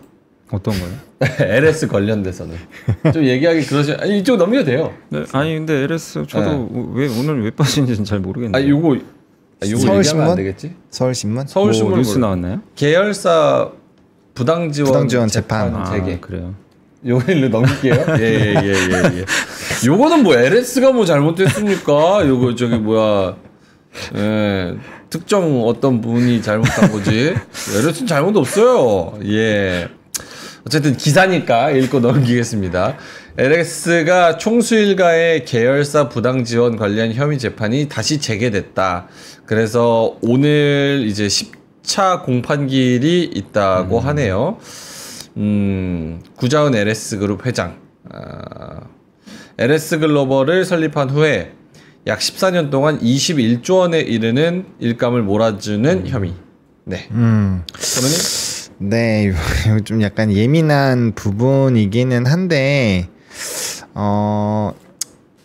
어떤 거요? LS 관련돼서는. 좀 얘기하기 아니, 이쪽 넘겨도 돼요. 네, 아니, 근데 LS 저도 오늘 왜 빠진지는 잘 모르겠네요. 요거 얘기하면 안 되겠지? 서울신문? 뭐 뉴스 나왔나요? 계열사 부당지원 재판 재개. 그래요. 요일로 넘길게요. 예. 요거는 뭐 LS가 뭐 잘못했습니까? 요거 저기 뭐야. 예. 특정 어떤 분이 잘못한 거지. LS는 잘못 없어요. 예. 어쨌든 기사니까 읽고 넘기겠습니다. LS가 총수일가의 계열사 부당 지원 관련 혐의 재판이 다시 재개됐다. 그래서 오늘 이제 10차 공판기일이 있다고 하네요. 구자은 LS그룹 회장. LS글로벌을 설립한 후에 약 14년 동안 21조 원에 이르는 일감을 몰아주는 혐의. 네. 그러니? 네, 이거 좀 약간 예민한 부분이기는 한데,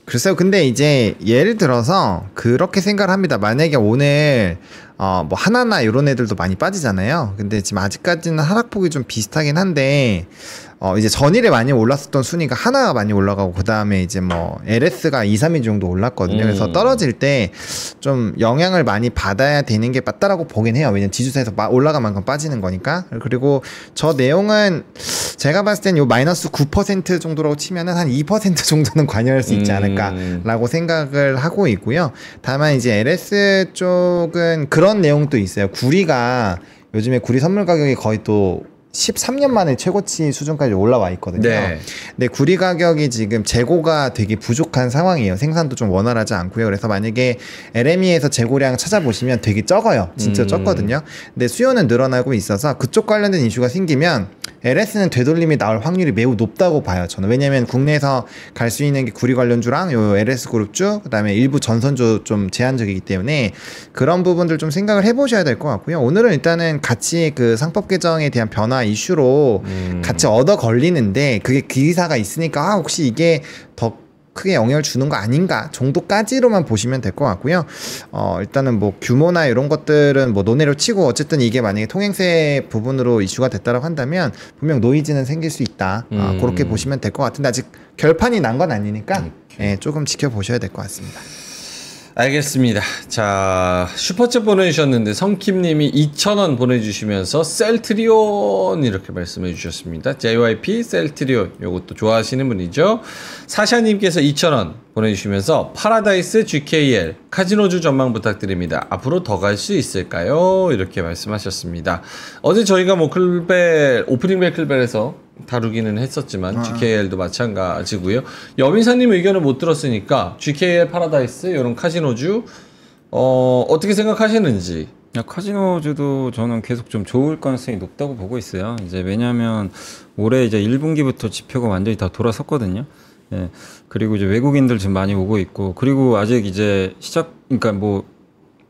글쎄요. 근데 이제 예를 들어서 그렇게 생각을 합니다. 만약에 오늘 뭐 하나나 이런 애들도 많이 빠지잖아요. 근데 지금 아직까지는 하락폭이 좀 비슷하긴 한데 이제 전일에 많이 올랐었던 순위가 하나가 많이 올라가고 그 다음에 이제 뭐 LS가 2, 3위 정도 올랐거든요. 그래서 떨어질 때 좀 영향을 많이 받아야 되는 게 맞다라고 보긴 해요. 왜냐면 지주사에서 올라간 만큼 빠지는 거니까. 그리고 저 내용은 제가 봤을 땐 요 마이너스 9% 정도라고 치면은 한 2% 정도는 관여할 수 있지 않을까라고 생각을 하고 있고요. 다만 이제 LS 쪽은 그런 내용도 있어요. 구리가 요즘에 구리 선물 가격이 거의 또 13년 만에 최고치 수준까지 올라와 있거든요. 네. 근데 구리 가격이 지금 재고가 되게 부족한 상황이에요. 생산도 좀 원활하지 않고요. 그래서 만약에 LME에서 재고량 찾아보시면 되게 적어요. 진짜 적거든요. 근데 수요는 늘어나고 있어서 그쪽 관련된 이슈가 생기면 LS는 되돌림이 나올 확률이 매우 높다고 봐요. 저는. 왜냐면 국내에서 갈 수 있는 게 구리 관련주랑 요 LS 그룹주, 그다음에 일부 전선주 좀 제한적이기 때문에 그런 부분들 좀 생각을 해보셔야 될 것 같고요. 오늘은 일단은 같이 그 상법 개정에 대한 변화 이슈로 같이 얻어 걸리는데 그게 기사가 있으니까 혹시 이게 더 크게 영향을 주는 거 아닌가 정도까지로만 보시면 될 것 같고요. 일단은 뭐 규모나 이런 것들은 뭐 논의를 치고 어쨌든 이게 만약에 통행세 부분으로 이슈가 됐다라고 한다면 분명 노이즈는 생길 수 있다. 그렇게 보시면 될 것 같은데 아직 결판이 난 건 아니니까 예, 조금 지켜보셔야 될 것 같습니다. 알겠습니다. 자, 슈퍼챗 보내주셨는데 성킴님이 2,000원 보내주시면서 셀트리온 이렇게 말씀해 주셨습니다. JYP 셀트리온 요것도 좋아하시는 분이죠. 사샤님께서 2,000원 보내주시면서 파라다이스 GKL 카지노주 전망 부탁드립니다. 앞으로 더 갈 수 있을까요? 이렇게 말씀하셨습니다. 어제 저희가 뭐 클벨 오프닝 벨 클벨에서 다루기는 했었지만 GKL도 마찬가지고요. 여민사님 의견을 못 들었으니까 GKL 파라다이스 이런 카지노주 어떻게 생각하시는지. 카지노주도 저는 계속 좀 좋을 가능성이 높다고 보고 있어요. 이제 왜냐하면 올해 이제 1분기부터 지표가 완전히 다 돌아섰거든요. 예. 그리고 이제 외국인들 지금 많이 오고 있고, 그리고 아직 이제 그러니까 뭐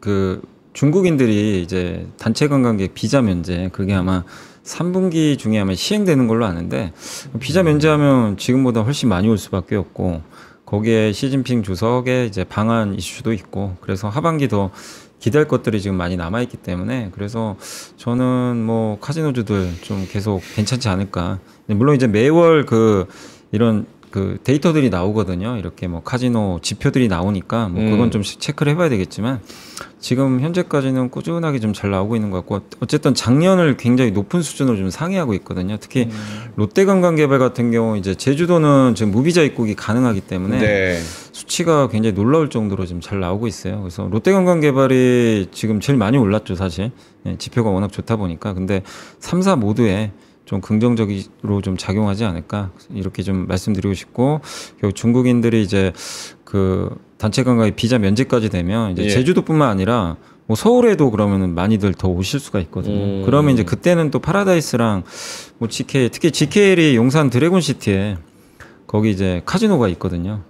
그 중국인들이 이제 단체 관광객 비자 면제 그게 아마 3분기 중에 아마 시행되는 걸로 아는데, 비자 면제하면 지금보다 훨씬 많이 올 수밖에 없고, 거기에 시진핑 주석의 이제 방한 이슈도 있고, 그래서 하반기 더 기대할 것들이 지금 많이 남아있기 때문에, 그래서 저는 뭐 카지노주들 좀 계속 괜찮지 않을까. 물론 이제 매월 이런 데이터들이 나오거든요. 이렇게 뭐 카지노 지표들이 나오니까 뭐 그건 좀 체크를 해봐야 되겠지만, 지금 현재까지는 꾸준하게 좀 잘 나오고 있는 것 같고, 어쨌든 작년을 굉장히 높은 수준으로 좀 상회하고 있거든요. 특히 롯데관광개발 같은 경우 이제 제주도는 지금 무비자 입국이 가능하기 때문에 네. 수치가 굉장히 놀라울 정도로 좀 잘 나오고 있어요. 그래서 롯데관광개발이 지금 제일 많이 올랐죠, 사실. 예, 지표가 워낙 좋다 보니까. 근데 3, 4 모두에 좀 긍정적으로 좀 작용하지 않을까 이렇게 좀 말씀드리고 싶고, 결국 중국인들이 이제 단체 관광의 비자 면제까지 되면 이제 제주도뿐만 아니라 뭐 서울에도 그러면은 많이들 더 오실 수가 있거든요. 그러면 이제 그때는 또 파라다이스랑 뭐 GK, 특히 GKL이 용산 드래곤시티에 거기 이제 카지노가 있거든요.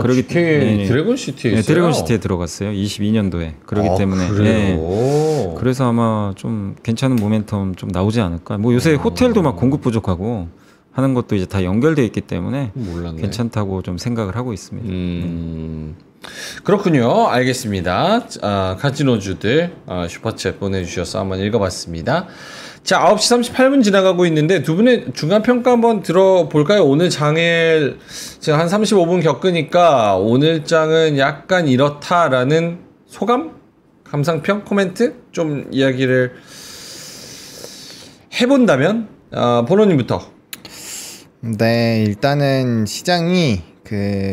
그러기 때문에 드래곤시티에 있어요? 네, 드래곤시티에 들어갔어요. 22년도에. 그러기 때문에. 그래요? 네. 그래서 아마 좀 괜찮은 모멘텀 좀 나오지 않을까. 뭐 요새 호텔도 막 공급 부족하고 하는 것도 이제 다 연결돼 있기 때문에 몰랐네. 괜찮다고 좀 생각을 하고 있습니다. 그렇군요. 알겠습니다. 카지노주들 슈퍼챗 보내주셔서 한번 읽어봤습니다. 자, 9시 38분 지나가고 있는데 두 분의 중간평가 한번 들어볼까요? 오늘 장을 제가 한 35분 겪으니까 오늘 장은 약간 이렇다라는 소감? 감상평? 코멘트? 좀 이야기를 해본다면 보노님부터. 네, 일단은 시장이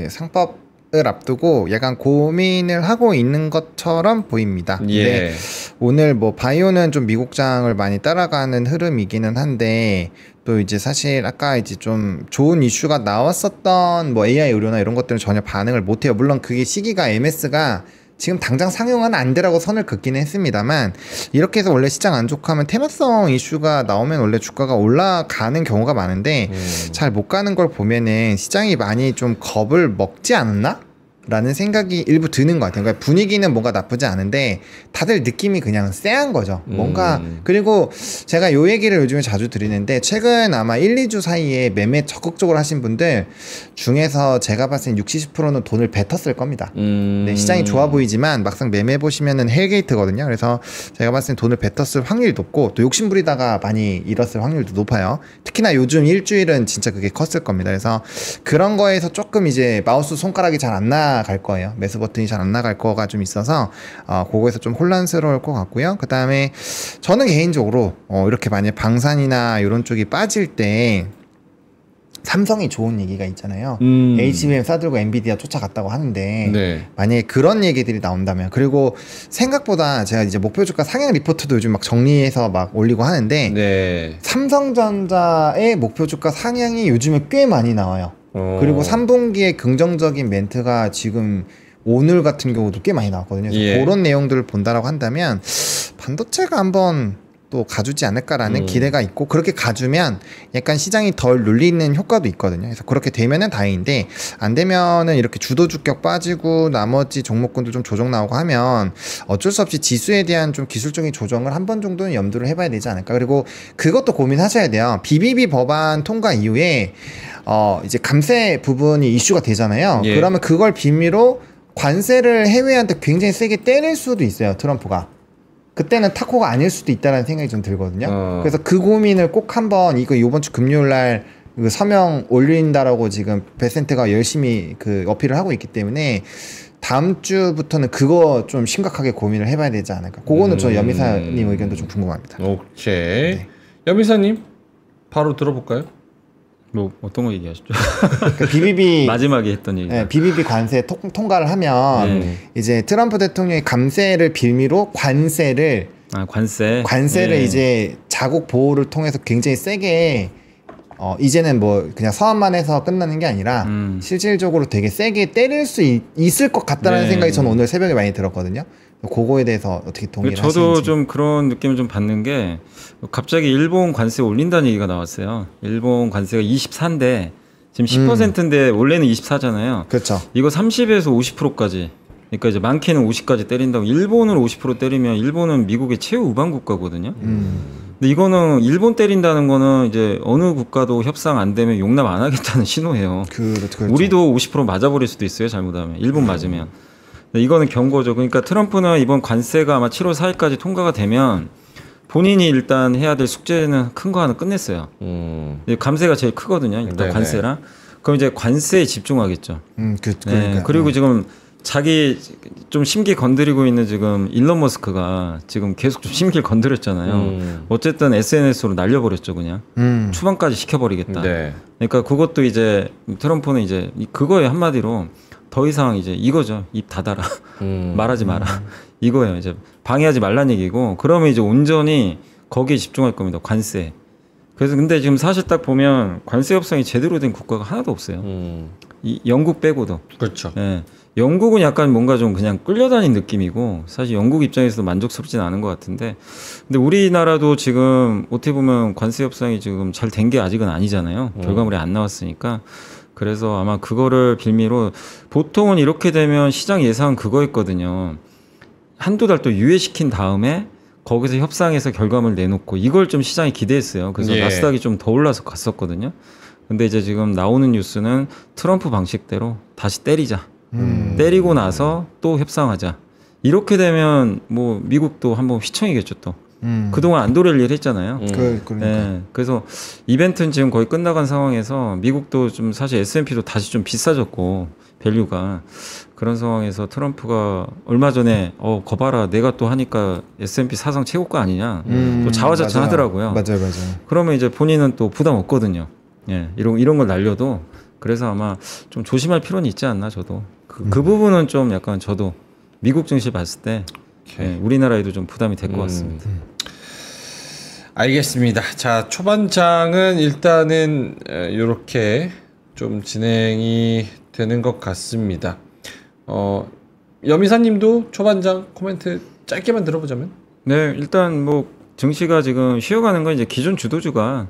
상법을 앞두고 약간 고민을 하고 있는 것처럼 보입니다. 예. 오늘 뭐 바이오는 좀 미국장을 많이 따라가는 흐름이기는 한데, 또 이제 사실 아까 이제 좀 좋은 이슈가 나왔었던 뭐 AI 의료나 이런 것들은 전혀 반응을 못해요. 물론 그게 시기가 MS가 지금 당장 상용화는 안 되라고 선을 긋기는 했습니다만, 이렇게 해서 원래 시장 안 좋고 하면 테마성 이슈가 나오면 원래 주가가 올라가는 경우가 많은데 잘 못 가는 걸 보면은 시장이 많이 좀 겁을 먹지 않았나? 라는 생각이 일부 드는 것 같아요. 그러니까 분위기는 뭔가 나쁘지 않은데 다들 느낌이 그냥 쎄한 거죠. 뭔가. 그리고 제가 요 얘기를 요즘에 자주 드리는데, 최근 아마 1, 2주 사이에 매매 적극적으로 하신 분들 중에서 제가 봤을 땐 60, 70%는 돈을 뱉었을 겁니다. 네, 시장이 좋아 보이지만 막상 매매 보시면은 헬게이트거든요. 그래서 제가 봤을 땐 돈을 뱉었을 확률이 높고, 또 욕심부리다가 많이 잃었을 확률도 높아요. 특히나 요즘 일주일은 진짜 그게 컸을 겁니다. 그래서 그런 거에서 조금 이제 마우스 손가락이 잘 안 나갈 거예요. 매수 버튼이 잘 안 나갈 거가 좀 있어서 그거에서 좀 혼란스러울 것 같고요. 그 다음에 저는 개인적으로 이렇게 만약 방산이나 이런 쪽이 빠질 때 삼성이 좋은 얘기가 있잖아요. HBM 싸들고 엔비디아 쫓아갔다고 하는데, 네. 만약에 그런 얘기들이 나온다면, 그리고 생각보다 제가 이제 목표 주가 상향 리포트도 요즘 막 정리해서 막 올리고 하는데, 네. 삼성전자의 목표 주가 상향이 요즘에 꽤 많이 나와요. 그리고 3분기에 긍정적인 멘트가 지금 오늘 같은 경우도 꽤 많이 나왔거든요. 그래서 그런 내용들을 본다라고 한다면 반도체가 한번 또 가주지 않을까라는 기대가 있고, 그렇게 가주면 약간 시장이 덜 눌리는 효과도 있거든요. 그래서 그렇게 되면은 다행인데, 안 되면은 이렇게 주도 주격 빠지고 나머지 종목군도 좀 조정 나오고 하면 어쩔 수 없이 지수에 대한 좀 기술적인 조정을 한 번 정도는 염두를 해봐야 되지 않을까. 그리고 그것도 고민하셔야 돼요. BBB 법안 통과 이후에 이제 감세 부분이 이슈가 되잖아요. 그러면 그걸 빌미로 관세를 해외한테 굉장히 세게 때릴 수도 있어요, 트럼프가. 그때는 타코가 아닐 수도 있다는 생각이 좀 들거든요. 그래서 그 고민을 꼭 한번, 이번 주 금요일 날 서명 올린다라고 지금 베센트가 열심히 어필을 하고 있기 때문에, 다음 주부터는 그거 좀 심각하게 고민을 해봐야 되지 않을까. 그거는 저 여미사님 의견도 좀 궁금합니다. 오케이. 네. 여미사님 바로 들어볼까요? 뭐 어떤 거 얘기하시죠? 그 BBB 마지막에 했던 얘기. 네, BBB 관세 통과를 하면 이제 트럼프 대통령이 감세를 빌미로 관세를 관세를 이제 자국 보호를 통해서 굉장히 세게 이제는 뭐 그냥 서한만 해서 끝나는 게 아니라 실질적으로 되게 세게 때릴 수 있을 것 같다는 생각이 저는 오늘 새벽에 많이 들었거든요. 그거에 대해서 어떻게 동의를 하시는지. 저도 좀 그런 느낌을 좀 받는 게 갑자기 일본 관세 올린다는 얘기가 나왔어요. 일본 관세가 24인데 지금 10%인데 원래는 24잖아요. 그렇죠. 이거 30에서 50%까지. 그러니까 이제 많게는 50까지 때린다고. 일본을 50% 때리면 일본은 미국의 최후 우방 국가거든요. 근데 이거는 일본 때린다는 거는 이제 어느 국가도 협상 안 되면 용납 안 하겠다는 신호예요. 그렇죠. 우리도 50% 맞아버릴 수도 있어요. 잘못하면. 일본 맞으면. 이거는 경고죠. 그러니까 트럼프는 이번 관세가 아마 7월 4일까지 통과가 되면 본인이 일단 해야 될 숙제는 큰 거 하나 끝냈어요. 감세가 제일 크거든요. 일단 네네. 관세랑. 그럼 이제 관세에 집중하겠죠. 그러니까. 그리고 지금 자기 좀 심기 건드리고 있는 지금 일론 머스크가 지금 계속 좀 심기를 건드렸잖아요. 어쨌든 SNS로 날려버렸죠, 그냥. 추방까지 시켜버리겠다. 네. 그러니까 그것도 이제 트럼프는 이제 그거에 한마디로 더 이상 이제 이거죠. 입 닫아라. 말하지 마라. 이거예요. 이제 방해하지 말란 얘기고, 그러면 이제 온전히 거기에 집중할 겁니다. 관세. 그래서 근데 지금 사실 딱 보면 관세 협상이 제대로 된 국가가 하나도 없어요. 이 영국 빼고도. 그렇죠. 예. 영국은 약간 뭔가 좀 그냥 끌려다닌 느낌이고, 사실 영국 입장에서도 만족스럽진 않은 것 같은데, 근데 우리나라도 지금 어떻게 보면 관세 협상이 지금 잘 된 게 아직은 아니잖아요. 결과물이 안 나왔으니까. 그래서 아마 그거를 빌미로, 보통은 이렇게 되면 시장 예상은 그거였거든요. 한두 달 또 유예시킨 다음에 거기서 협상해서 결과물 내놓고, 이걸 좀 시장이 기대했어요. 그래서 나스닥이 좀 더 올라서 갔었거든요. 근데 이제 지금 나오는 뉴스는 트럼프 방식대로 다시 때리자. 때리고 나서 또 협상하자. 이렇게 되면 뭐 미국도 한번 휘청이겠죠 또. 그동안 안 도릴 일 했잖아요. 그러니까. 네, 그래서 이벤트는 지금 거의 끝나간 상황에서 미국도 좀 사실 S&P도 다시 좀 비싸졌고 밸류가, 그런 상황에서 트럼프가 얼마 전에 거봐라 내가 또 하니까 S&P 사상 최고가 아니냐 또 자화자찬하더라고요. 맞아요. 그러면 이제 본인은 또 부담 없거든요. 예, 이런 걸 날려도. 그래서 아마 좀 조심할 필요는 있지 않나. 저도 그 부분은 좀 약간 저도 미국 증시 봤을 때 우리나라에도 좀 부담이 될 것 같습니다. 알겠습니다. 자, 초반장은 일단은 이렇게 좀 진행이 되는 것 같습니다. 여미사님도 초반장 코멘트 짧게만 들어보자면. 네, 일단 뭐 증시가 지금 쉬어가는 건 이제 기존 주도주가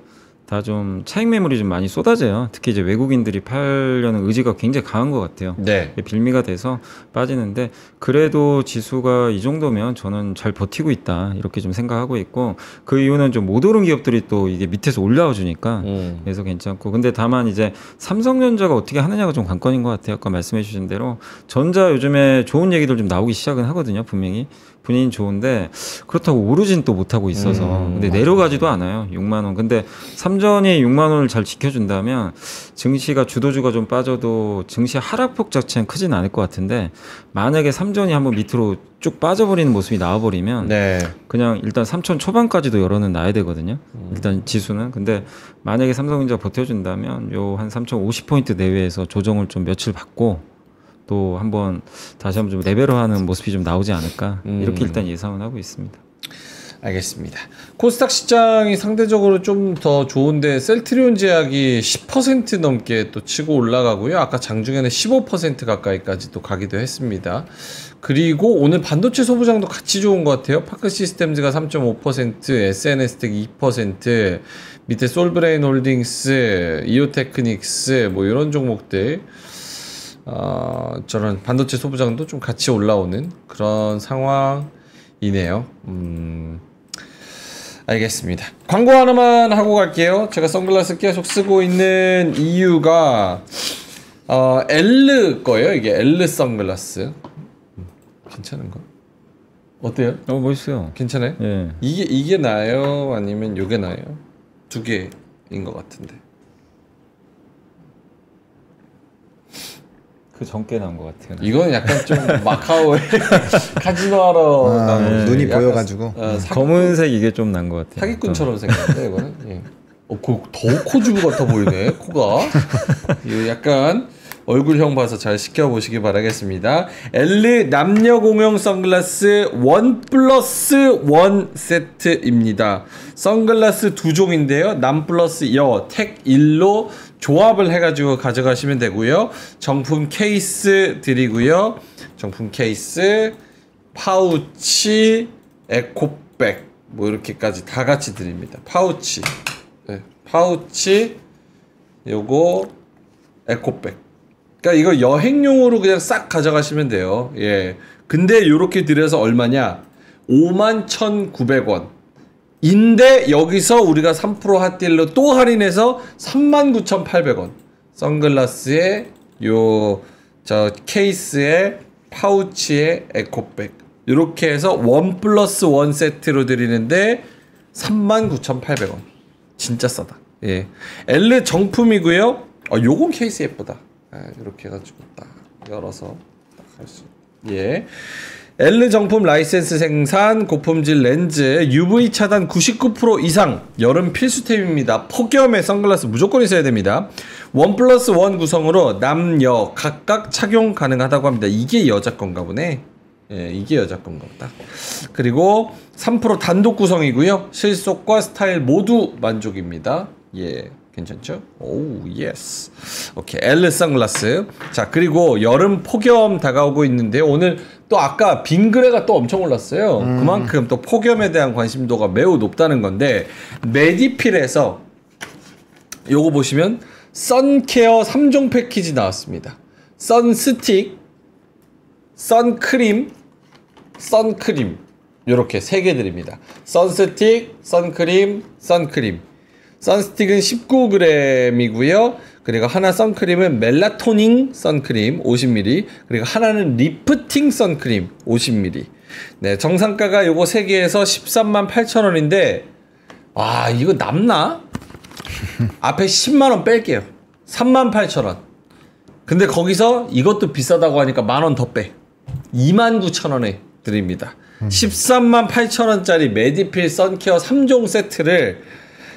다 좀 차익 매물이 좀 많이 쏟아져요. 특히 이제 외국인들이 팔려는 의지가 굉장히 강한 것 같아요. 네. 빌미가 돼서 빠지는데, 그래도 지수가 이 정도면 저는 잘 버티고 있다 이렇게 좀 생각하고 있고, 그 이유는 좀 못 오른 기업들이 또 이게 밑에서 올라와 주니까 그래서 괜찮고, 근데 다만 이제 삼성전자가 어떻게 하느냐가 좀 관건인 것 같아요. 아까 말씀해 주신 대로 전자 요즘에 좋은 얘기들 좀 나오기 시작은 하거든요. 분명히 분위기는 좋은데 그렇다고 오르진 또 못하고 있어서 근데 내려가지도 않아요. 6만 원. 근데 삼전이 6만 원을 잘 지켜준다면 증시가 주도주가 좀 빠져도 증시 하락폭 자체는 크진 않을 것 같은데, 만약에 삼전이 한번 밑으로 쭉 빠져버리는 모습이 나와버리면 그냥 일단 3천 초반까지도 열어는 놔야 되거든요. 일단 지수는. 근데 만약에 삼성전자 버텨준다면 요 한 3,050포인트 내외에서 조정을 좀 며칠 받고 또 한번 다시 한번 좀 레벨화하는 모습이 좀 나오지 않을까 이렇게 일단 예상은 하고 있습니다. 알겠습니다. 코스닥 시장이 상대적으로 좀 더 좋은데 셀트리온 제약이 10% 넘게 또 치고 올라가고요. 아까 장중에는 15% 가까이까지 또 가기도 했습니다. 그리고 오늘 반도체 소부장도 같이 좋은 것 같아요. 파크 시스템즈가 3.5%, SNS텍 2%, 밑에 솔브레인 홀딩스, 이오테크닉스 뭐 이런 종목들, 저런 반도체 소부장도 좀 같이 올라오는 그런 상황이네요. 알겠습니다. 광고 하나만 하고 갈게요. 제가 선글라스 계속 쓰고 있는 이유가 엘르 거예요. 이게 엘르 선글라스. 괜찮은가? 어때요? 멋있어요. 괜찮아요? 예. 이게 나아요? 아니면 요게 나아요? 두 개인 것 같은데. 그 전께 나온 것 같아요. 이건 약간 좀 마카오에 카지노 하러 가는 눈이 약간, 보여가지고 검은색 이게 좀 난 것 같아요. 사기꾼처럼 생겼는데 이거는 예. 더 코주부 같아 보이네 코가. 예, 약간 얼굴형 봐서 잘 시켜보시기 바라겠습니다. 엘르 남녀 공용 선글라스 1+1 세트입니다. 선글라스 두 종인데요. 남 플러스 여, 택 1로 조합을 해가지고 가져가시면 되고요. 정품 케이스 드리고요. 정품 케이스, 파우치, 에코백 뭐 이렇게까지 다 같이 드립니다. 파우치, 네, 파우치, 요거 에코백. 그러니까 이거 여행용으로 그냥 싹 가져가시면 돼요. 예. 근데 요렇게 드려서 얼마냐? 51,900원. 인데 여기서 우리가 3% 핫딜로 또 할인해서 39,800원. 선글라스에 저 케이스에 파우치에 에코백. 요렇게 해서 1+1 세트로 드리는데 39,800원. 진짜 싸다. 예. 엘르 정품이고요. 요건 케이스 예쁘다. 이렇게 해가지고 딱 열어서 딱 할 수. 예. 엘르 정품 라이센스 생산 고품질 렌즈 UV 차단 99% 이상 여름 필수템입니다. 폭염에 선글라스 무조건 있어야 됩니다. 1+1 구성으로 남녀 각각 착용 가능하다고 합니다. 이게 여자 건가 보네. 예, 이게 여자 건가 보다. 그리고 3% 단독 구성이고요. 실속과 스타일 모두 만족입니다. 예. 괜찮죠? 오, 예스. 오케이. 엘르 선글라스. 자, 그리고 여름 폭염 다가오고 있는데 오늘 또 아까 빙그레가 또 엄청 올랐어요. 그만큼 또 폭염에 대한 관심도가 매우 높다는 건데 메디필에서 요거 보시면 선케어 3종 패키지 나왔습니다. 선스틱, 선크림, 선크림. 요렇게 3개 드립니다. 선스틱, 선크림, 선크림. 선스틱은 19g이고요. 그리고 하나 선크림은 멜라토닝 선크림 50ml. 그리고 하나는 리프팅 선크림 50ml. 네, 정상가가 요거 3개에서 138,000원인데 아, 이거 남나? 앞에 10만원 뺄게요. 38,000원. 근데 거기서 이것도 비싸다고 하니까 만원 더 빼. 29,000원에 드립니다. 138,000원짜리 메디필 선케어 3종 세트를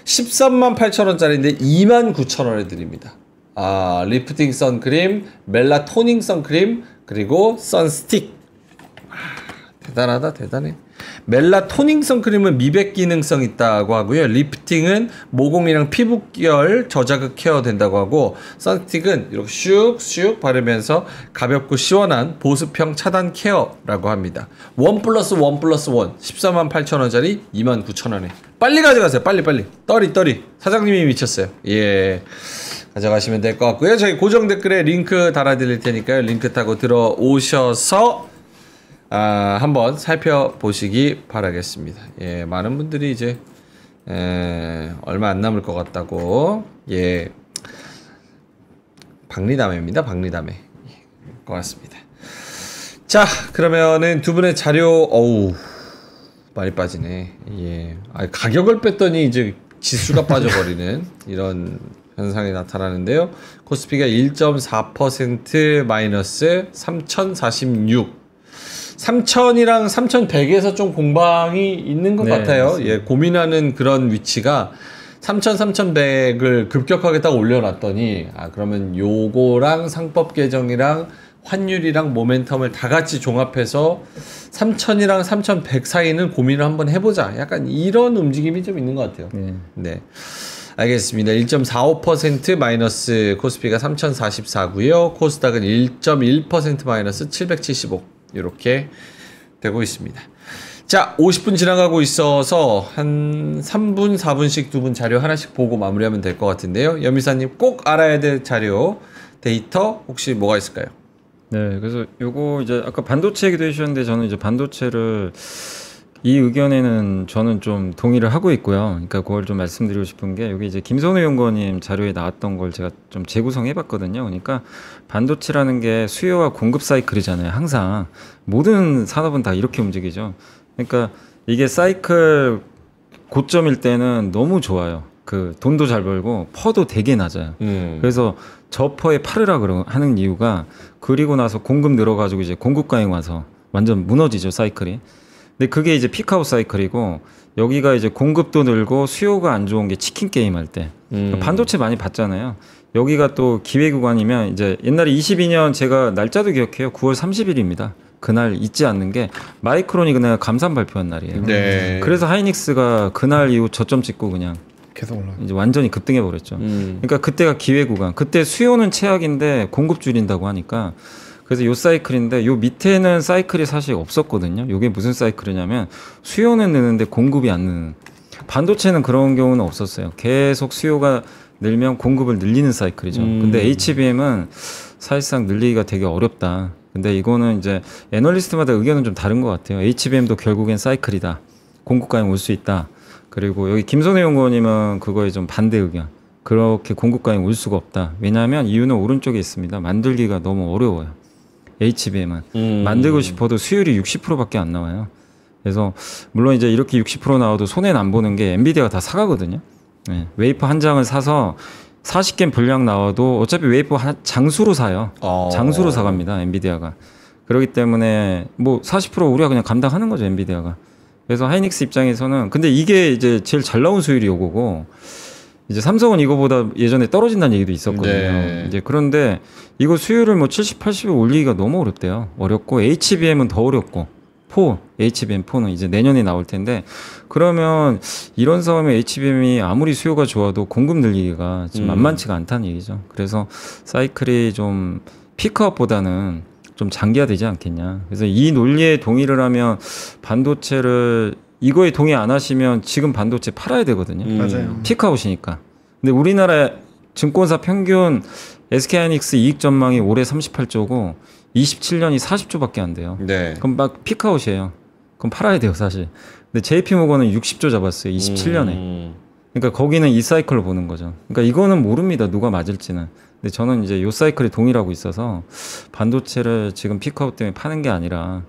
138,000원짜리인데 29,000원에 드립니다. 아, 리프팅 선크림, 멜라토닝 선크림, 그리고 선스틱. 아, 대단하다, 대단해. 멜라토닝 선크림은 미백 기능성 있다고 하고요. 리프팅은 모공이랑 피부결 저자극 케어 된다고 하고, 선스틱은 이렇게 슉슉 바르면서 가볍고 시원한 보습형 차단 케어라고 합니다. 1+1+1 148,000원짜리 29,000원에 빨리 가져가세요. 빨리 떨이 사장님이 미쳤어요. 예, 가져가시면 될 것 같고요. 저희 고정 댓글에 링크 달아드릴 테니까요. 링크 타고 들어오셔서 한번 살펴보시기 바라겠습니다. 예, 많은 분들이 이제 얼마 안 남을 것 같다고. 예, 박리담회입니다. 박리담회. 고맙습니다. 자, 그러면은 두 분의 자료 어우 많이 빠지네. 예, 가격을 뺐더니 이제 지수가 빠져버리는 이런 현상이 나타나는데요. 코스피가 1.4% 마이너스 3,046. 3,000이랑 3,100에서 좀 공방이 있는 것 같아요. 맞습니다. 예, 고민하는 그런 위치가 3,000, 3,100을 급격하게 딱 올려놨더니 그러면 요거랑 상법 개정이랑 환율이랑 모멘텀을 다 같이 종합해서 3,000이랑 3,100 사이는 고민을 한번 해보자. 약간 이런 움직임이 좀 있는 것 같아요. 네. 알겠습니다. 1.45% 마이너스 코스피가 3,044고요. 코스닥은 1.1% 마이너스 775. 이렇게 되고 있습니다. 자, 50분 지나가고 있어서 한 3분, 4분씩 두 분 자료 하나씩 보고 마무리하면 될 것 같은데요. 염미사님 꼭 알아야 될 자료, 데이터 혹시 뭐가 있을까요? 네, 그래서 요거 이제 아까 반도체 얘기도 해주셨는데 저는 이제 반도체를 이 의견에는 저는 좀 동의를 하고 있고요. 그러니까 그걸 좀 말씀드리고 싶은 게 여기 이제 김선우 연구원님 자료에 나왔던 걸 제가 좀 재구성해봤거든요. 그러니까 반도체라는 게 수요와 공급 사이클이잖아요. 항상 모든 산업은 다 이렇게 움직이죠. 그러니까 이게 사이클 고점일 때는 너무 좋아요. 그 돈도 잘 벌고 퍼도 되게 낮아요. 그래서 저 퍼에 팔으라 하는 이유가 그리고 나서 공급 늘어가지고 이제 공급 과잉 와서 완전 무너지죠 사이클이. 근데 그게 이제 피크아웃 사이클이고 여기가 이제 공급도 늘고 수요가 안 좋은 게 치킨 게임 할 때 반도체 많이 봤잖아요. 여기가 또 기회 구간이면 이제 옛날에 22년 제가 날짜도 기억해요. 9월 30일입니다. 그날 잊지 않는 게 마이크론이 그날 감산 발표한 날이에요. 네. 그래서 하이닉스가 그날 이후 저점 찍고 그냥 계속 올라. 이제 완전히 급등해 버렸죠. 그러니까 그때가 기회 구간. 그때 수요는 최악인데 공급 줄인다고 하니까 그래서 요 사이클인데 요 밑에는 사이클이 사실 없었거든요. 요게 무슨 사이클이냐면 수요는 느는데 공급이 안 느는. 반도체는 그런 경우는 없었어요. 계속 수요가 늘면 공급을 늘리는 사이클이죠. 근데 HBM은 사실상 늘리기가 되게 어렵다. 근데 이거는 이제 애널리스트마다 의견은 좀 다른 것 같아요. HBM도 결국엔 사이클이다. 공급 과잉 올 수 있다. 그리고 여기 김선혜 연구원님은 그거에 좀 반대 의견. 그렇게 공급 과잉 올 수가 없다. 왜냐하면 이유는 오른쪽에 있습니다. 만들기가 너무 어려워요. HBM은 만들고 싶어도 수율이 60%밖에 안 나와요. 그래서 물론 이제 이렇게 60% 나와도 손해는 안 보는 게 엔비디아가 다 사가거든요. 네. 웨이퍼 한 장을 사서 40개 분량 나와도 어차피 웨이퍼 장수로 사요. 장수로 사갑니다. 엔비디아가. 그렇기 때문에 뭐 40% 우리가 그냥 감당하는 거죠. 엔비디아가. 그래서 하이닉스 입장에서는 근데 이게 이제 제일 잘 나온 수율이 요거고 이제 삼성은 이거보다 예전에 떨어진다는 얘기도 있었거든요. 네. 이제 그런데 이거 수율을 뭐 70, 80에 올리기가 너무 어렵대요. 어렵고 HBM은 더 어렵고 HBM4는 이제 내년에 나올 텐데 그러면 이런 상황에 HBM이 아무리 수요가 좋아도 공급 늘리기가 지금 만만치가 않다는 얘기죠. 그래서 사이클이 좀 피크업보다는 좀 장기화되지 않겠냐. 그래서 이 논리에 동의를 하면 반도체를 이거에 동의 안 하시면 지금 반도체 팔아야 되거든요. 맞아요. 피크아웃이니까. 근데 우리나라 증권사 평균 SK하이닉스 이익 전망이 올해 38조고 27년이 40조밖에 안 돼요. 네. 그럼 막 피크아웃이에요. 그럼 팔아야 돼요, 사실. 근데 JP모건은 60조 잡았어요. 27년에. 그러니까 거기는 이 사이클로 보는 거죠. 그러니까 이거는 모릅니다. 누가 맞을지는. 근데 저는 이제 요 사이클에 동일하고 있어서 반도체를 지금 피크아웃 때문에 파는 게 아니라